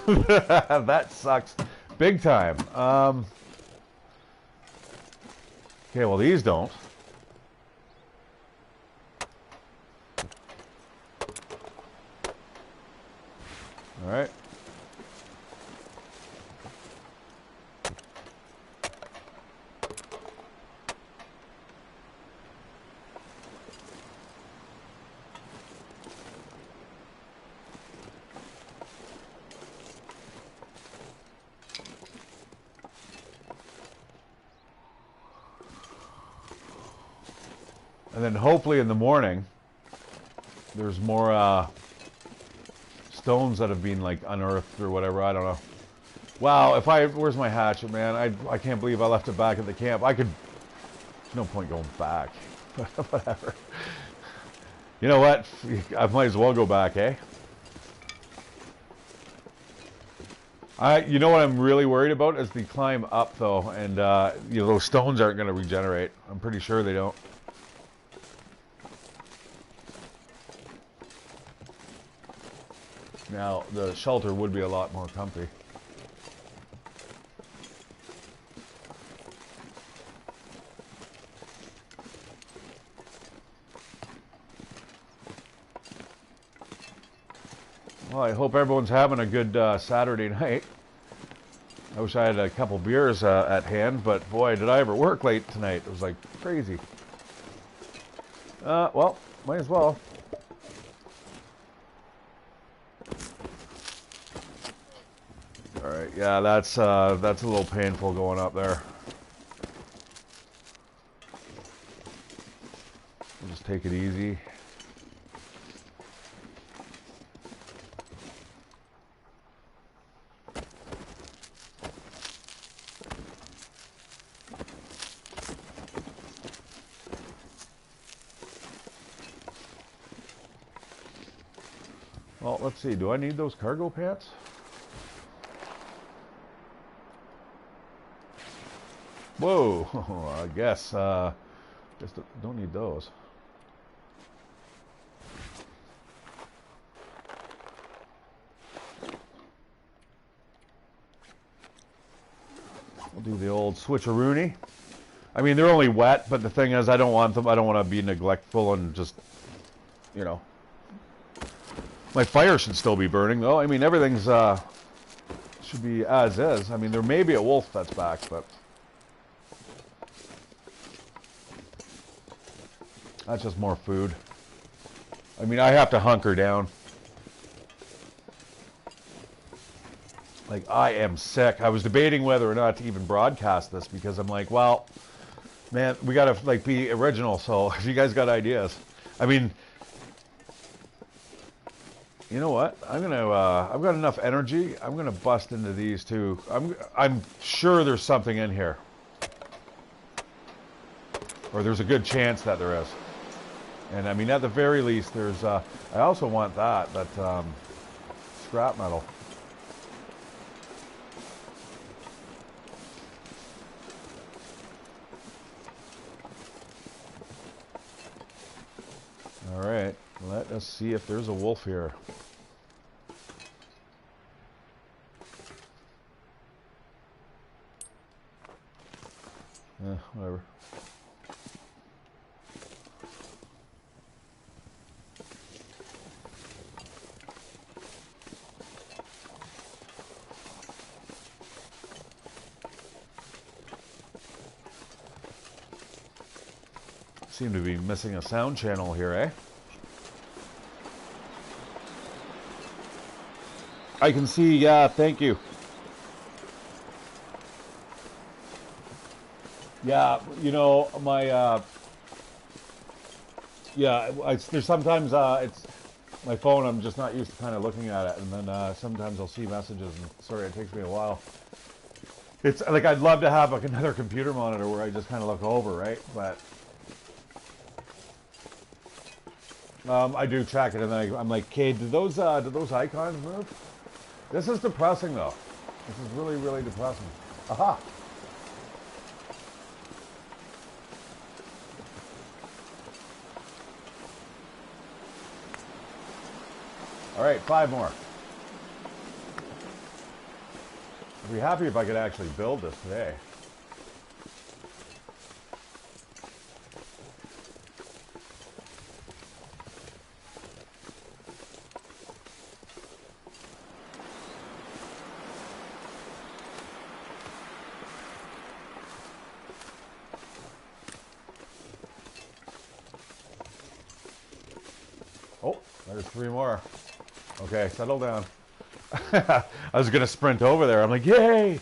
That sucks big time. Okay, well, these don't. All right. And then hopefully in the morning, there's more stones that have been like unearthed or whatever. I don't know. Wow, where's my hatchet, man? I can't believe I left it back at the camp. There's no point going back. Whatever. You know what? I might as well go back, eh? You know what I'm really worried about is the climb up though, and you know, those stones aren't going to regenerate. I'm pretty sure they don't. Now, the shelter would be a lot more comfy. Well, I hope everyone's having a good Saturday night. I wish I had a couple beers at hand, but boy, did I ever work late tonight. It was like crazy. Well, might as well. Alright, yeah, that's a little painful going up there. We'll just take it easy. Well, let's see. Do I need those cargo pants? Whoa, I guess don't need those. do the old switcheroony. I mean, they're only wet, but the thing is, I don't want them. I don't want to be neglectful and just, you know. My fire should still be burning, though. I mean, everything's should be as is. I mean, there may be a wolf that's back, but that's just more food. I mean, I have to hunker down. Like, I am sick. I was debating whether or not to even broadcast this because I'm like, well, man, we gotta like be original. So if you guys got ideas, I mean, you know what? I'm gonna. I've got enough energy. I'm gonna bust into these two. I'm sure there's something in here, or there's a good chance that there is. And I mean, at the very least, there's. I also want that scrap metal. All right, let us see if there's a wolf here. Whatever. Seem to be missing a sound channel here, eh? I can see, yeah, thank you. Yeah, you know, my, yeah, there's sometimes, it's, my phone, I'm just not used to kind of looking at it, and then sometimes I'll see messages, and sorry, it takes me a while. It's, like, I'd love to have like another computer monitor where I just kind of look over, right? But I do check it, and then I'm like, okay, did those icons move? This is depressing, though. This is really, really depressing. Aha! All right, 5 more. I'd be happy if I could actually build this today. Oh, there's 3 more. Okay, settle down. I was gonna sprint over there. I'm like, yay!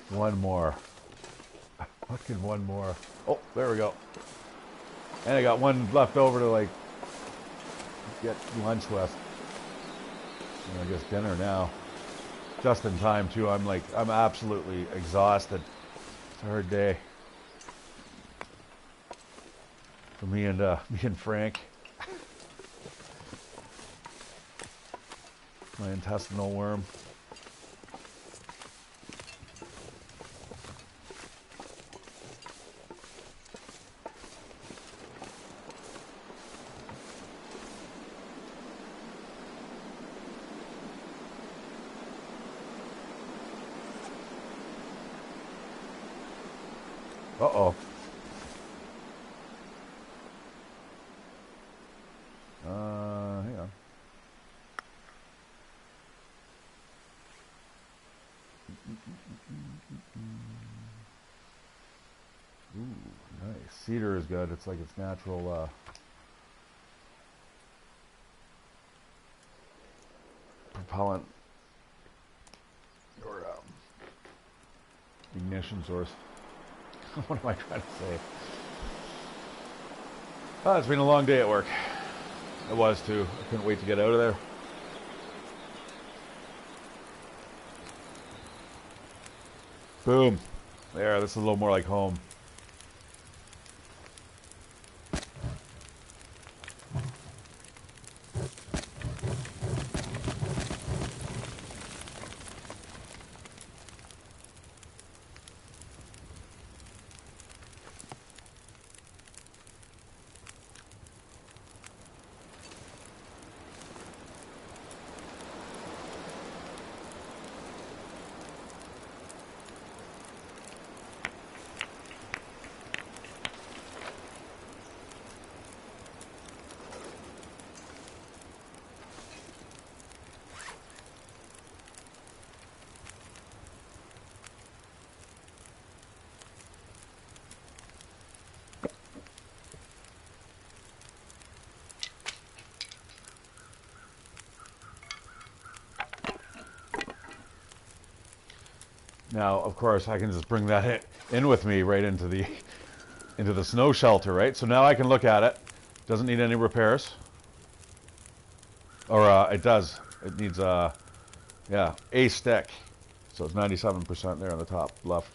One more. Fucking one more. Oh, there we go. And I got one left over to like get lunch with. And I guess dinner now. Just in time too. I'm absolutely exhausted. It's a hard day. For me and Frank. My intestinal worm. Uh-oh. Hang on. Ooh, nice. Cedar is good. It's like its natural, propellant or ignition source. What am I trying to say? Oh, it's been a long day at work. It was too. I couldn't wait to get out of there. Boom. There, this is a little more like home. Now, of course, I can just bring that in with me right into the snow shelter, right? So now I can look at it. Doesn't need any repairs. Or it does. It needs yeah, a stick. So it's 97% there on the top left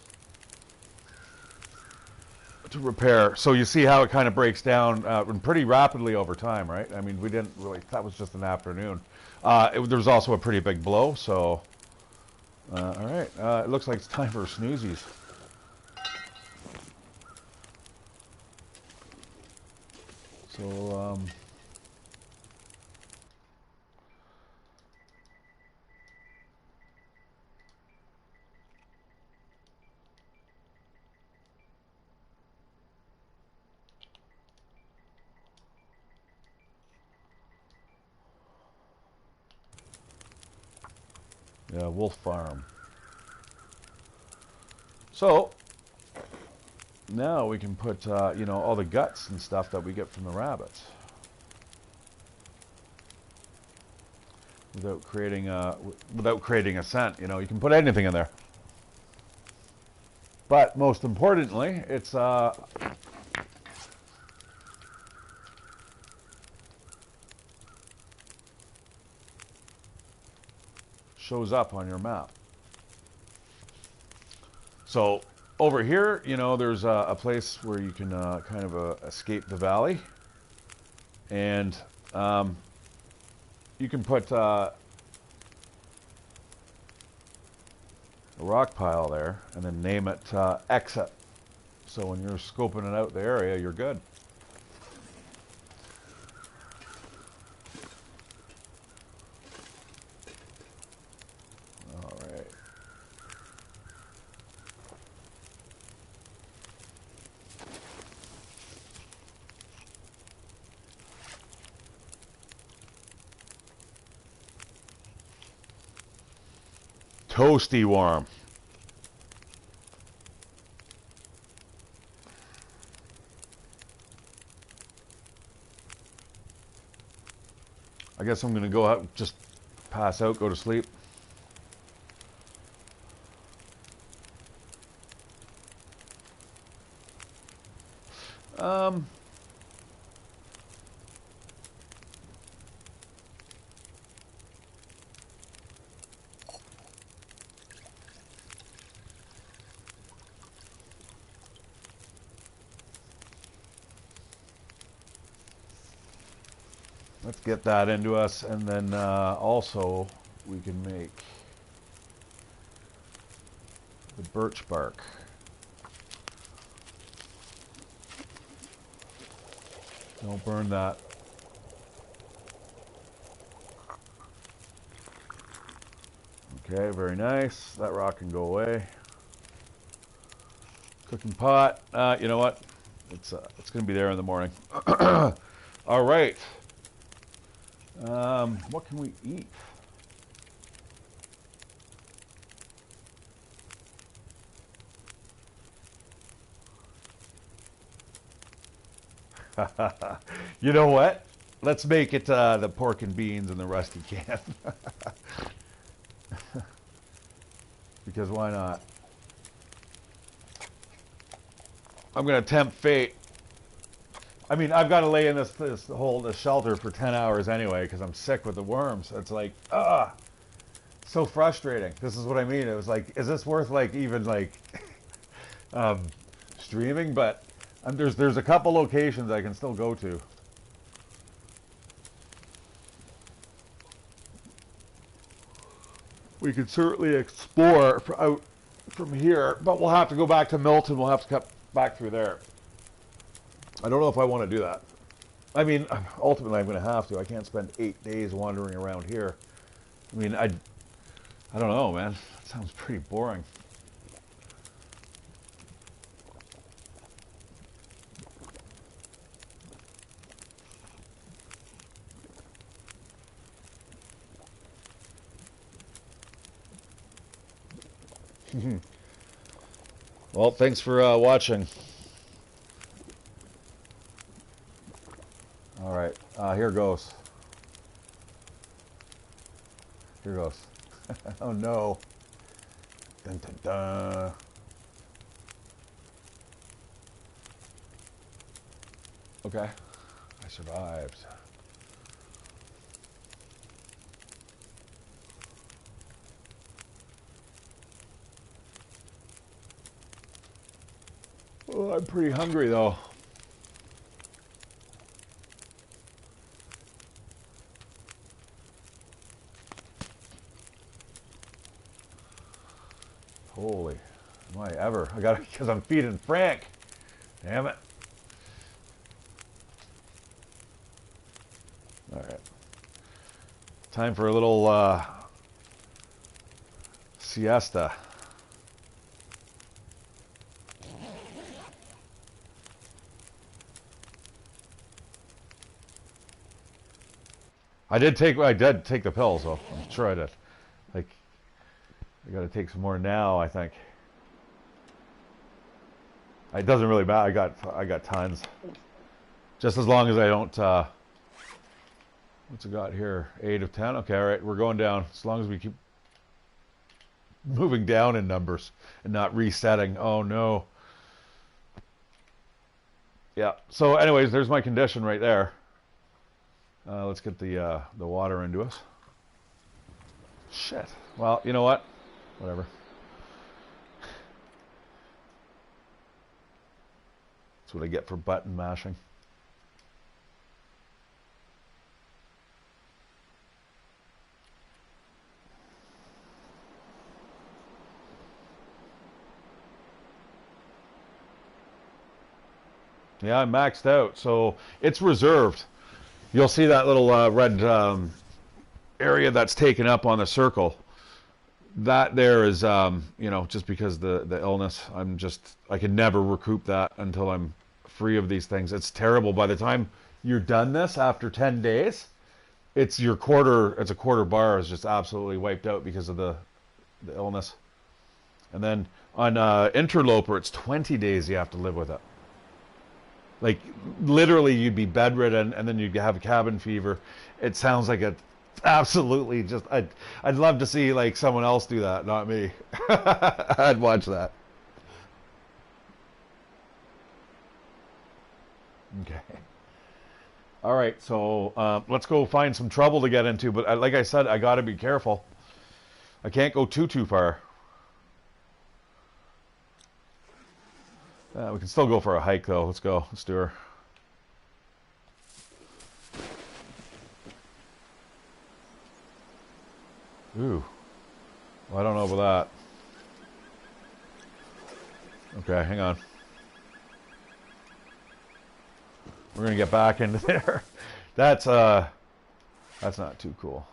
to repair. So you see how it kind of breaks down pretty rapidly over time, right? I mean, we didn't really, that was just an afternoon. There was also a pretty big blow, so all right. It looks like it's time for snoozies. So yeah, Wolf Farm. So now we can put you know, all the guts and stuff that we get from the rabbits without creating a scent. You know, you can put anything in there. But most importantly, it's shows up on your map. So over here, you know, there's a place where you can kind of escape the valley, and you can put a rock pile there and then name it exit. So when you're scoping it out the area, you're good. All right. Toasty warm. I guess I'm gonna go out, just pass out, go to sleep. Um, let's get that into us, and then also we can make the birch bark. Don't burn that. Okay, very nice. That rock can go away. Cooking pot. You know what? It's going to be there in the morning. All right. What can we eat? You know what? Let's make it the pork and beans in the rusty can. Because why not? I'm going to tempt fate. I mean, I've got to lay in this shelter for 10 hours anyway because I'm sick with the worms. It's like, so frustrating. This is what I mean. It was like, is this worth like even like streaming? But there's a couple locations I can still go to. We could certainly explore out from here, but we'll have to go back to Milton. We'll have to cut back through there. I don't know if I want to do that. I mean, ultimately I'm going to have to. I can't spend 8 days wandering around here. I mean, I don't know, man. That sounds pretty boring. Well, thanks for watching. All right, here goes. Here goes. Oh no. Dun, dun, dun. Okay, I survived. Oh, I'm pretty hungry though. Holy, am I ever? I got it because I'm feeding Frank. Damn it. All right. Time for a little siesta. I did take the pills though. I'm sure I did. Like, I got to take some more now, I think. It doesn't really matter. I got tons. Just as long as I don't what's it got here? 8 of 10. Okay, all right, we're going down. As long as we keep moving down in numbers and not resetting. Oh no. Yeah. So anyways, there's my condition right there. Let's get the water into us. Shit. Well, you know what? Whatever. That's what I get for button mashing. Yeah, I'm maxed out, so it's reserved. You'll see that little red area that's taken up on the circle. That there is, you know, just because the illness, I can never recoup that until I'm free of these things. It's terrible. By the time you're done this after 10 days, it's a quarter bar is just absolutely wiped out because of the illness. And then on Interloper, it's 20 days you have to live with it. Like, literally, you'd be bedridden, and then you'd have cabin fever. It sounds like absolutely just. I'd love to see like someone else do that, not me. I'd watch that. Okay. All right, so let's go find some trouble to get into. But like I said, I got to be careful. I can't go too far. We can still go for a hike, though. Let's go. Let's do her. Ooh. Well, I don't know about that. Okay, hang on. We're going to get back into there. That's not too cool.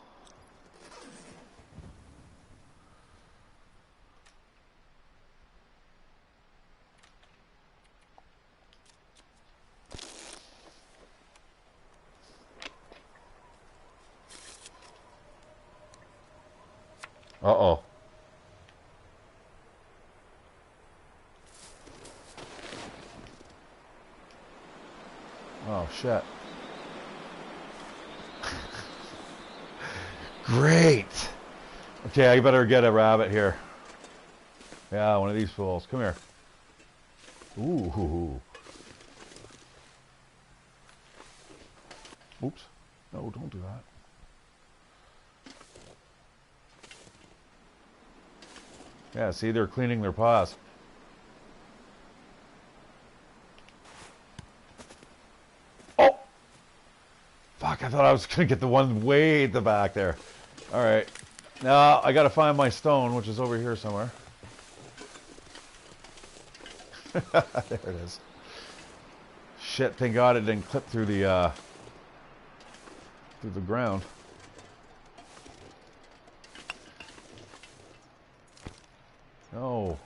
Uh-oh. Oh, shit. Great. Okay, I better get a rabbit here. Yeah, one of these fools. Come here. Ooh. Oops. No, don't do that. Yeah, see, they're cleaning their paws. Oh! Fuck, I thought I was going to get the one way at the back there. Alright. Now, I got to find my stone, which is over here somewhere. There it is. Shit, thank God it didn't clip through the ground. No.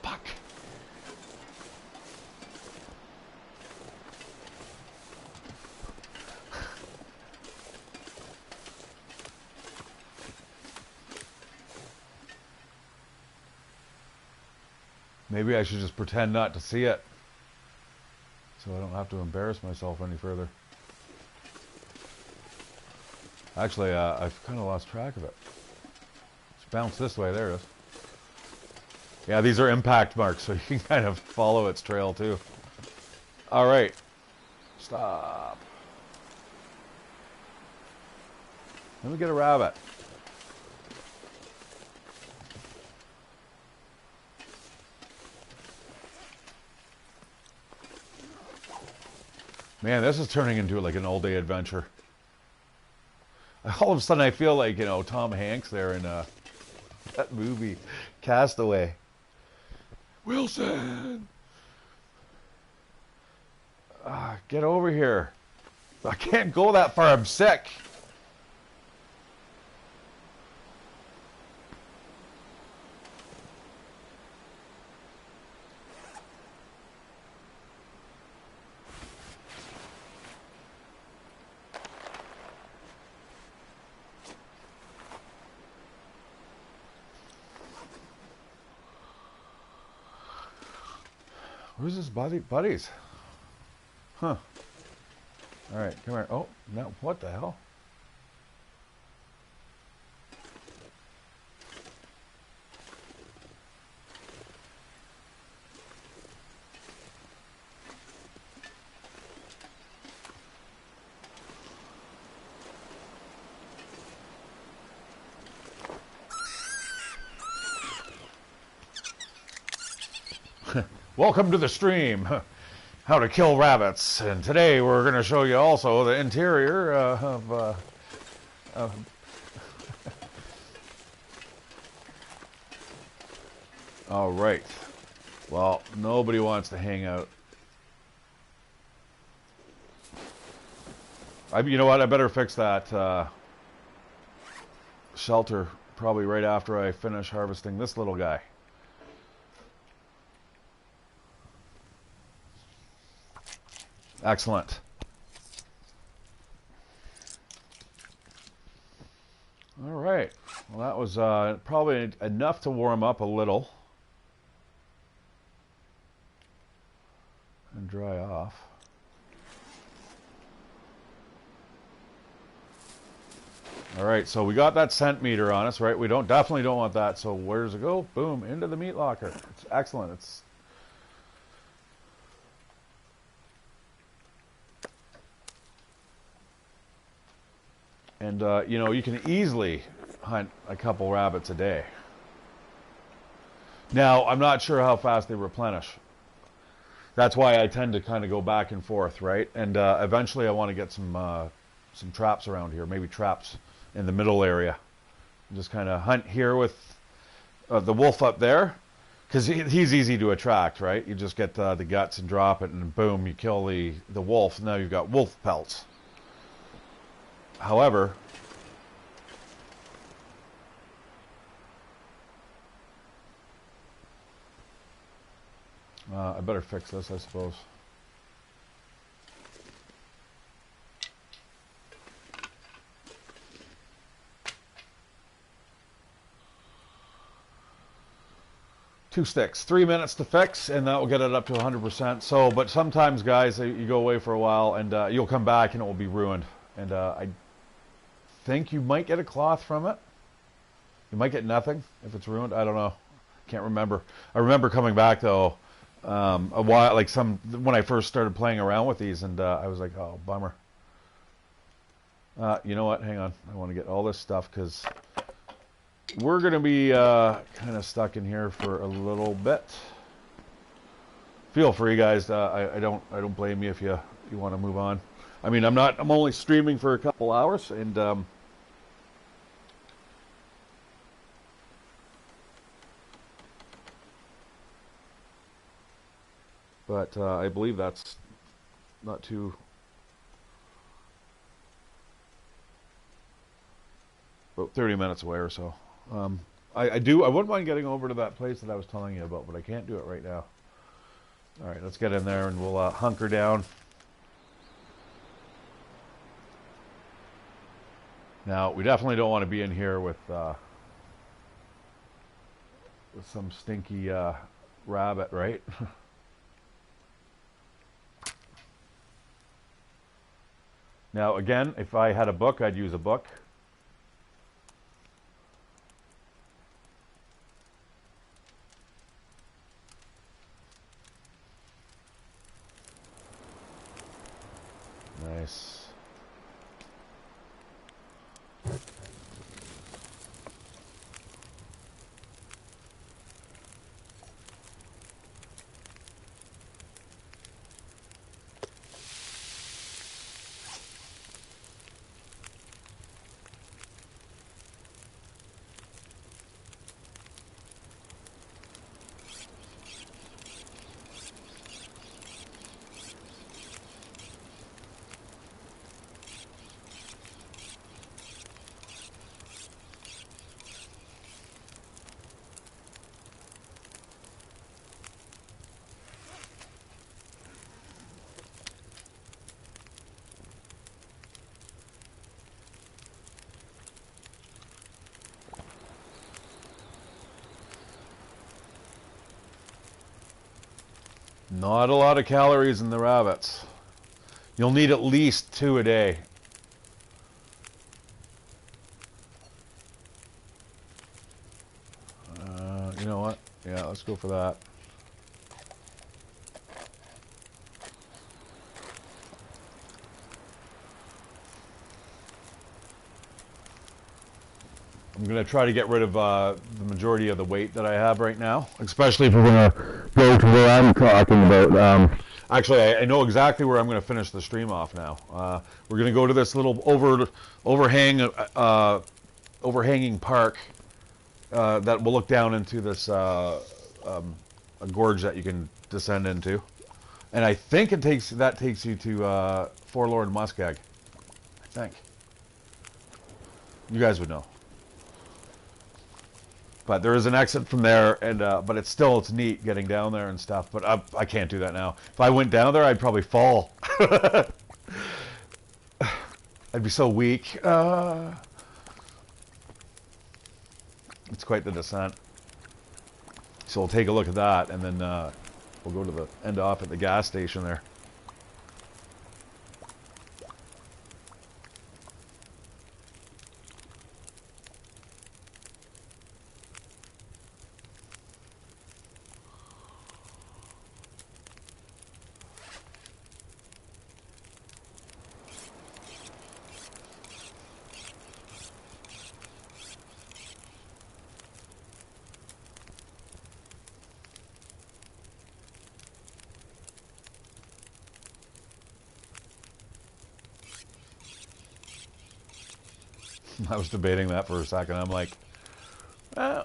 Fuck. Maybe I should just pretend not to see it, so I don't have to embarrass myself any further. Actually, I've kind of lost track of it. Let's bounce this way. There it is. Yeah, these are impact marks, so you can kind of follow its trail too. All right. Stop. Let me get a rabbit. Man, this is turning into like an all-day adventure. All of a sudden, I feel like, you know, Tom Hanks there in that movie, Castaway. Wilson! Get over here. I can't go that far. I'm sick. Where's his buddies? Huh. Alright, come here. Oh, no, what the hell? Welcome to the stream, how to kill rabbits. And today we're going to show you also the interior of all right. Well, nobody wants to hang out. You know what? I better fix that shelter probably right after I finish harvesting this little guy. Excellent. All right. Well, that was probably enough to warm up a little and dry off. All right, so we got that scent meter on us, right? We definitely don't want that. So where does it go? Boom, into the meat locker. It's excellent. It's And, you know, you can easily hunt a couple rabbits a day. Now, I'm not sure how fast they replenish. That's why I tend to kind of go back and forth, right? And eventually I want to get some traps around here, maybe traps in the middle area. Just kind of hunt here with the wolf up there, because he's easy to attract, right? You just get the guts and drop it, and boom, you kill the wolf. Now you've got wolf pelts. However, I better fix this, I suppose. Two sticks, 3 minutes to fix, and that will get it up to 100%. So, but sometimes, guys, you go away for a while, and you'll come back, and it will be ruined. And I think you might get a cloth from it. You might get nothing if it's ruined. I don't know. Can't remember. I remember coming back though a while, like when I first started playing around with these, and I was like, oh, bummer. You know what? Hang on. I want to get all this stuff because we're going to be kind of stuck in here for a little bit. Feel free, guys. I don't blame you if you want to move on. I mean, I'm only streaming for a couple hours, and but I believe that's not too about 30 minutes away or so. I wouldn't mind getting over to that place that I was telling you about, but I can't do it right now. All right, let's get in there and we'll hunker down. Now, we definitely don't want to be in here with some stinky rabbit, right? Now, again, if I had a book, I'd use a book. Nice. Not a lot of calories in the rabbits. You'll need at least 2 a day. You know what? Yeah, let's go for that. I'm going to try to get rid of the majority of the weight that I have right now, especially if we're going to go to where I'm talking about. Actually, I know exactly where I'm going to finish the stream off now. We're going to go to this little overhanging park that will look down into this a gorge that you can descend into. And I think that takes you to Forlorn Muskeg. I think. You guys would know. But there is an exit from there, and but it's neat getting down there and stuff. But I can't do that now. If I went down there, I'd probably fall. I'd be so weak. It's quite the descent. So we'll take a look at that, and then we'll go to the end off at the gas station there. I was debating that for a second. I'm like, may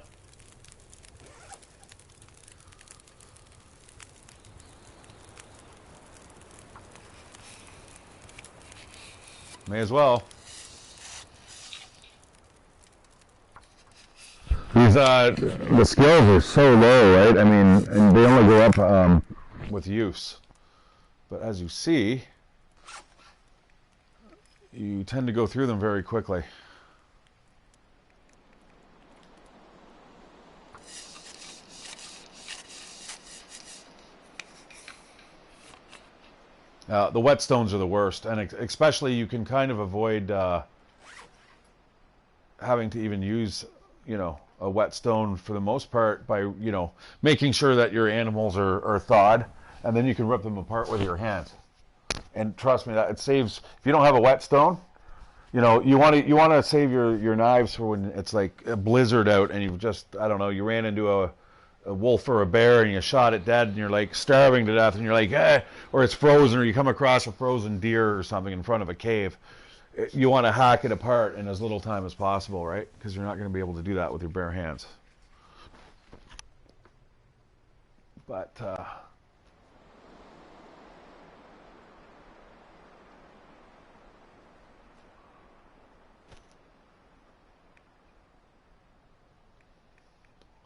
as well. These the skills are so low, right? I mean, and they only go up with use. But as you see, you tend to go through them very quickly. The whetstones are the worst, and especially you can kind of avoid having to even use, you know, a whetstone for the most part by, you know, making sure that your animals are thawed, and then you can rip them apart with your hands. And trust me, that it saves. If you don't have a whetstone, you know, you want to save your knives for when it's like a blizzard out, and you've just, I don't know, you ran into a wolf or a bear and you shot it dead and you're like starving to death and you're like, or it's frozen, or you come across a frozen deer or something in front of a cave. You want to hack it apart in as little time as possible, right? Because you're not going to be able to do that with your bare hands. But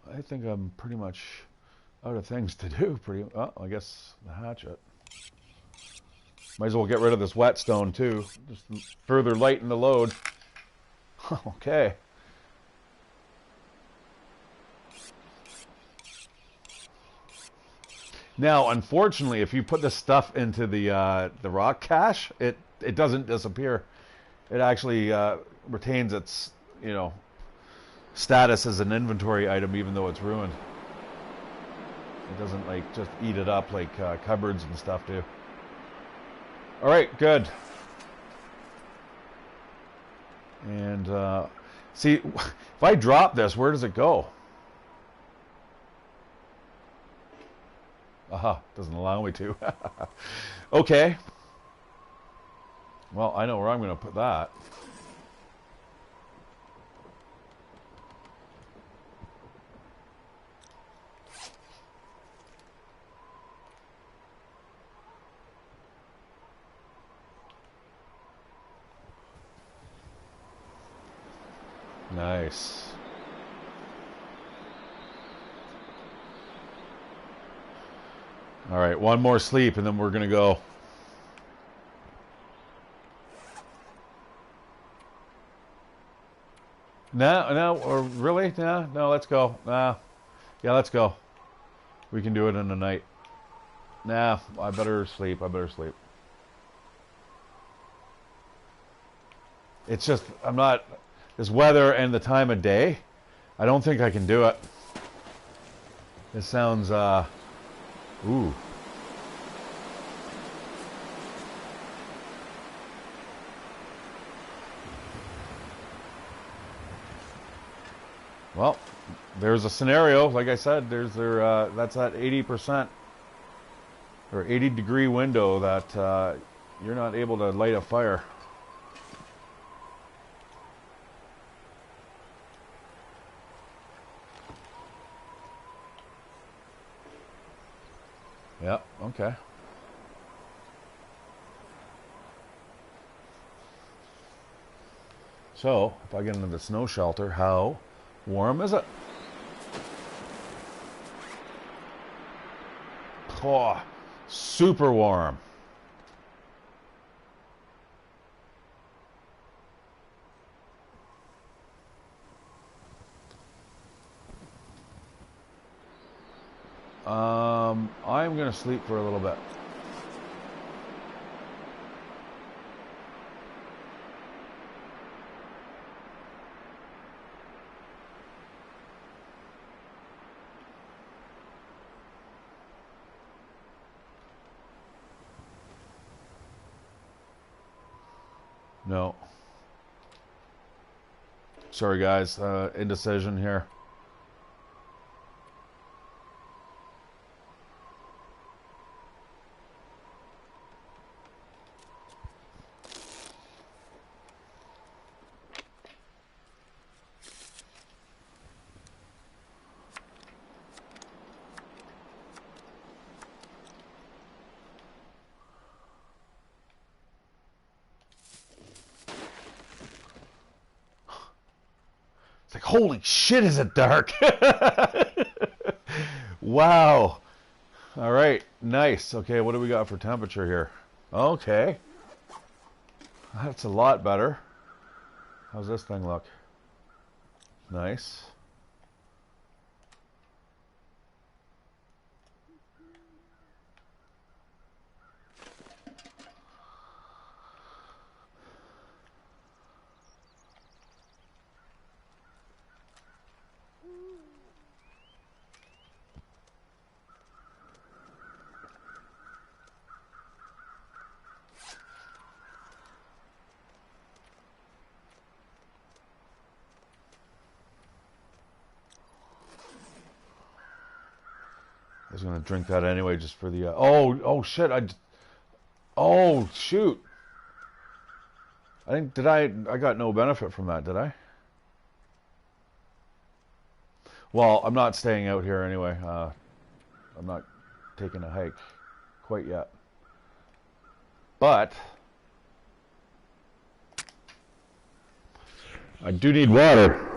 I think I'm pretty much out of things to do. I guess the hatchet. Might as well get rid of this whetstone too. Just further lighten the load. Okay. Now, unfortunately, if you put this stuff into the rock cache, it doesn't disappear. It actually retains its, you know, status as an inventory item, even though it's ruined. It doesn't like just eat it up like cupboards and stuff do. All right, good. And see, if I drop this, where does it go? Aha, doesn't allow me to. Okay. Well, I know where I'm going to put that. Nice. All right, one more sleep and then we're going to go. No, or really? No, let's go. Yeah, let's go. We can do it in the night. Nah, I better sleep. It's just, I'm not, this weather and the time of day, I don't think I can do it. This sounds, ooh. Well, there's a scenario, like I said, that's at 80% or 80-degree window that you're not able to light a fire. Yeah, okay. So, if I get into the snow shelter, how warm is it? Oh, super warm. I'm going to sleep for a little bit. No. Sorry, guys. Indecision here. It's like, holy shit, is it dark? Wow. All right, nice. Okay, what do we got for temperature here? Okay. That's a lot better. How's this thing look? Nice. I was gonna drink that anyway, just for the. Oh shit! Oh shoot! I think I got no benefit from that, did I? Well, I'm not staying out here anyway. I'm not taking a hike quite yet. But I do need water.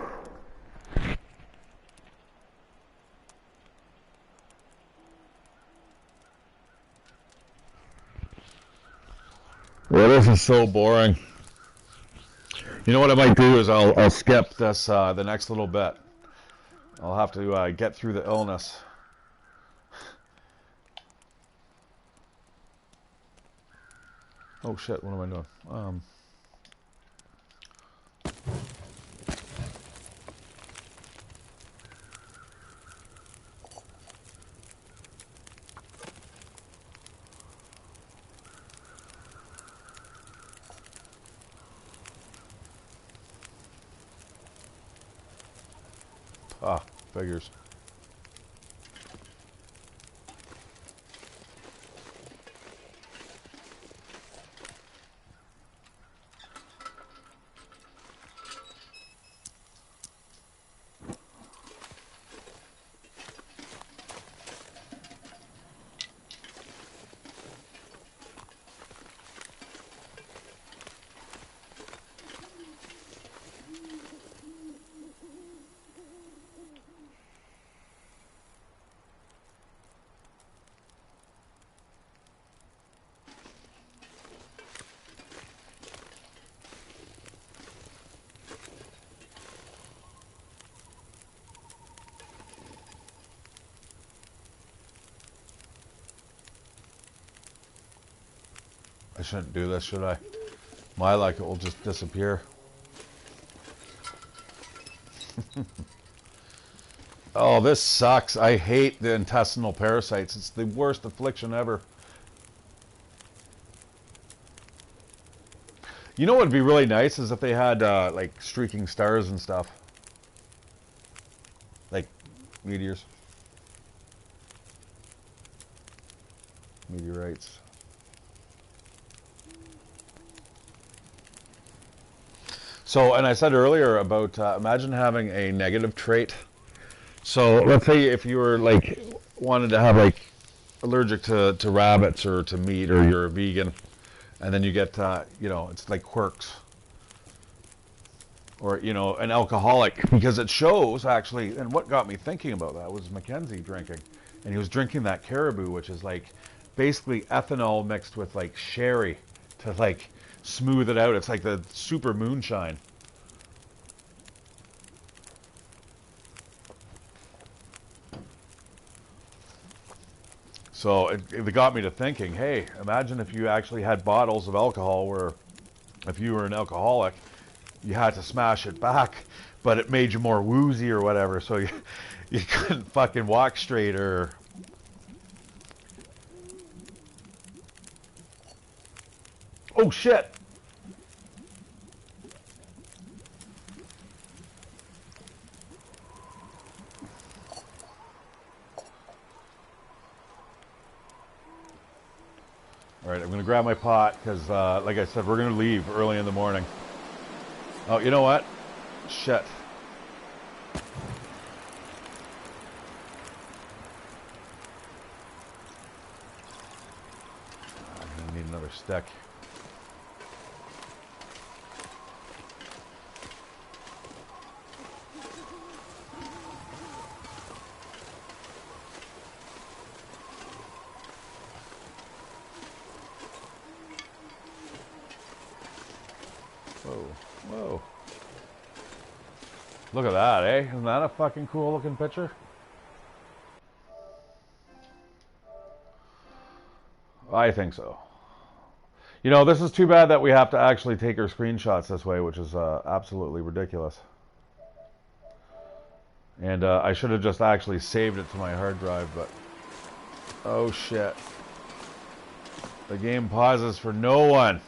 Well, this is so boring. You know what I might do is I'll skip this the next little bit. I'll have to get through the illness. Oh shit, what am I doing? Figures. I shouldn't do this, should I? My luck, it will just disappear. Oh, this sucks. I hate the intestinal parasites. It's the worst affliction ever. You know what would be really nice is if they had like streaking stars and stuff. Like meteors. Meteorites. So, and I said earlier about imagine having a negative trait. So let's say if you were like wanted to have like allergic to rabbits or to meat, or you're a vegan, and then you get you know, it's like quirks, or you know, an alcoholic, because it shows actually. And what got me thinking about that was Mackenzie drinking, and he was drinking that caribou, which is like basically ethanol mixed with like sherry to like smooth it out. It's like the super moonshine. So it got me to thinking, hey, imagine if you actually had bottles of alcohol where if you were an alcoholic, you had to smash it back, but it made you more woozy or whatever, so you couldn't fucking walk straight or... Oh, shit! All right, I'm going to grab my pot because, like I said, we're going to leave early in the morning. Oh, you know what? Shit. I'm going to need another stick. Whoa, whoa. Look at that, eh? Isn't that a fucking cool looking picture? I think so. You know, this is too bad that we have to actually take our screenshots this way, which is absolutely ridiculous. And I should have just actually saved it to my hard drive, but... Oh, shit. The game pauses for no one.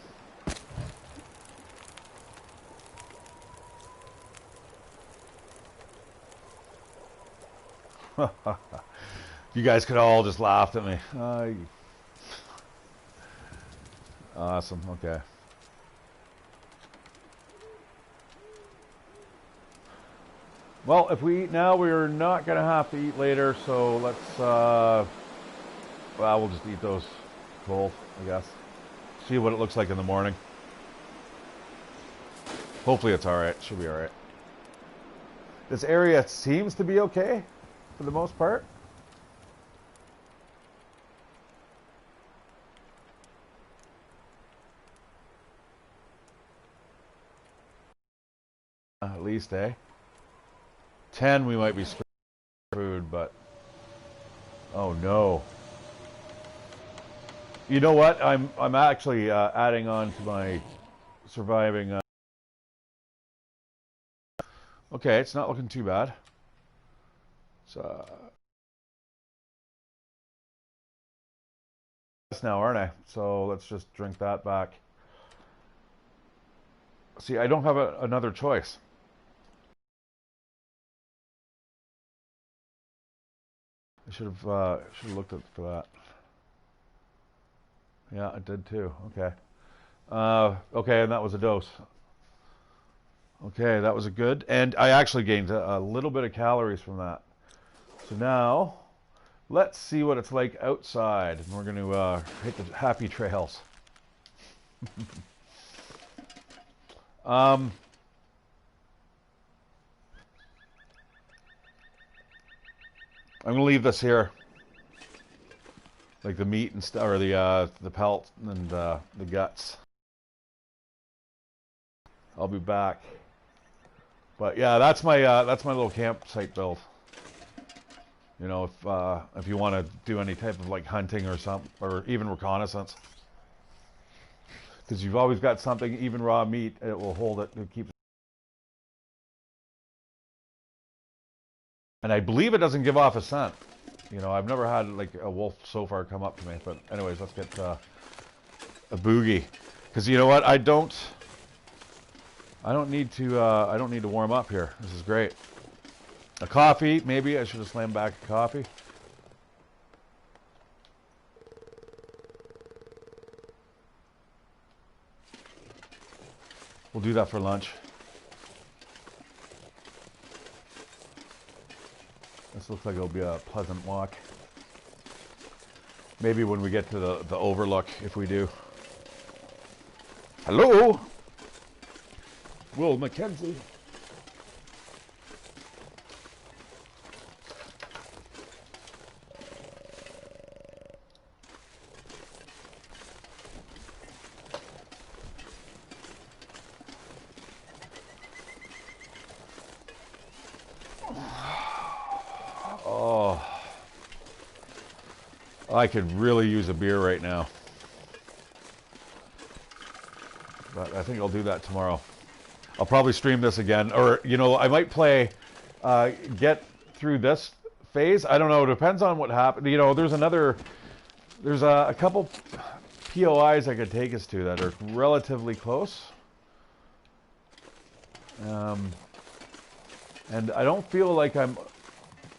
You guys could all just laughed at me. Awesome, okay. Well, if we eat now, we're not going to have to eat later, so let's, well, we'll just eat those cold, I guess. See what it looks like in the morning. Hopefully it's alright, should be alright. This area seems to be okay, for the most part. At least, eh? 10 we might be screwed food, but... Oh no. You know what? I'm actually adding on to my surviving. Okay, it's not looking too bad. So now, aren't I? So let's just drink that back. See, I don't have another choice. I should have looked for that. Yeah, I did too. Okay. Okay, and that was a dose. Okay, that was a good. And I actually gained a little bit of calories from that. So now, let's see what it's like outside. And we're going to hit the happy trails. I'm going to leave this here. Like the meat and stuff, or the pelt and the guts. I'll be back. But yeah, that's my little campsite build. You know, if you want to do any type of like hunting or something, or even reconnaissance, because you've always got something, even raw meat, it will hold it. It keeps. And I believe it doesn't give off a scent. You know, I've never had like a wolf so far come up to me. But anyways, let's get a boogie. Because you know what, I don't need to warm up here. This is great. A coffee, maybe I should have slammed back a coffee. We'll do that for lunch. This looks like it'll be a pleasant walk. Maybe when we get to the overlook, if we do. Hello? Will Mackenzie. Oh, I could really use a beer right now. But I think I'll do that tomorrow. I'll probably stream this again, or you know, I might play, get through this phase. I don't know. It depends on what happens. You know, there's a couple POIs I could take us to that are relatively close, and I don't feel like I'm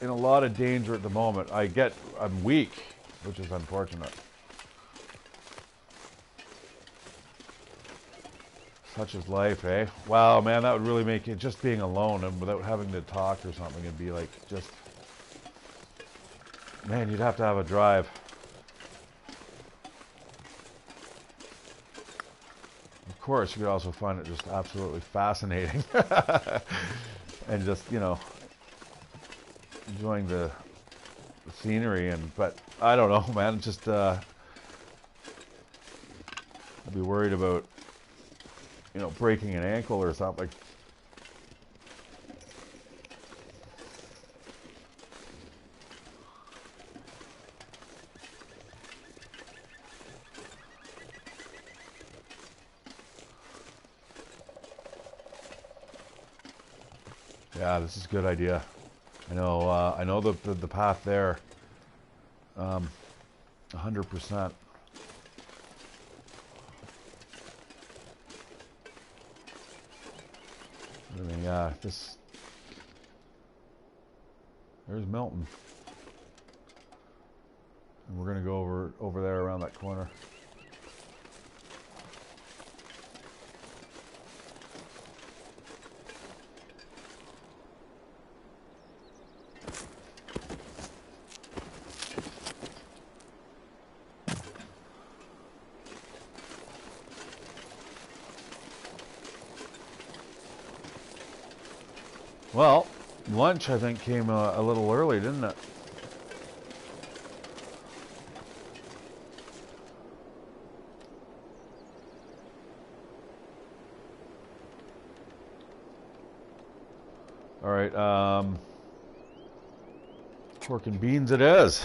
in a lot of danger at the moment. I'm weak, which is unfortunate. Such is life, eh? Wow, man, that would really make it, just being alone and without having to talk or something, it'd be like just, man, you'd have to have a drive. Of course, you could also find it just absolutely fascinating. And just, you know, enjoying the scenery, but I don't know, man, just, I'd be worried about, you know, breaking an ankle or something. Yeah, this is a good idea. I know the path there, 100%. I mean, yeah, there's Milton. And we're gonna go over there around that corner. Well, lunch I think came a little early, didn't it? All right, pork and beans it is.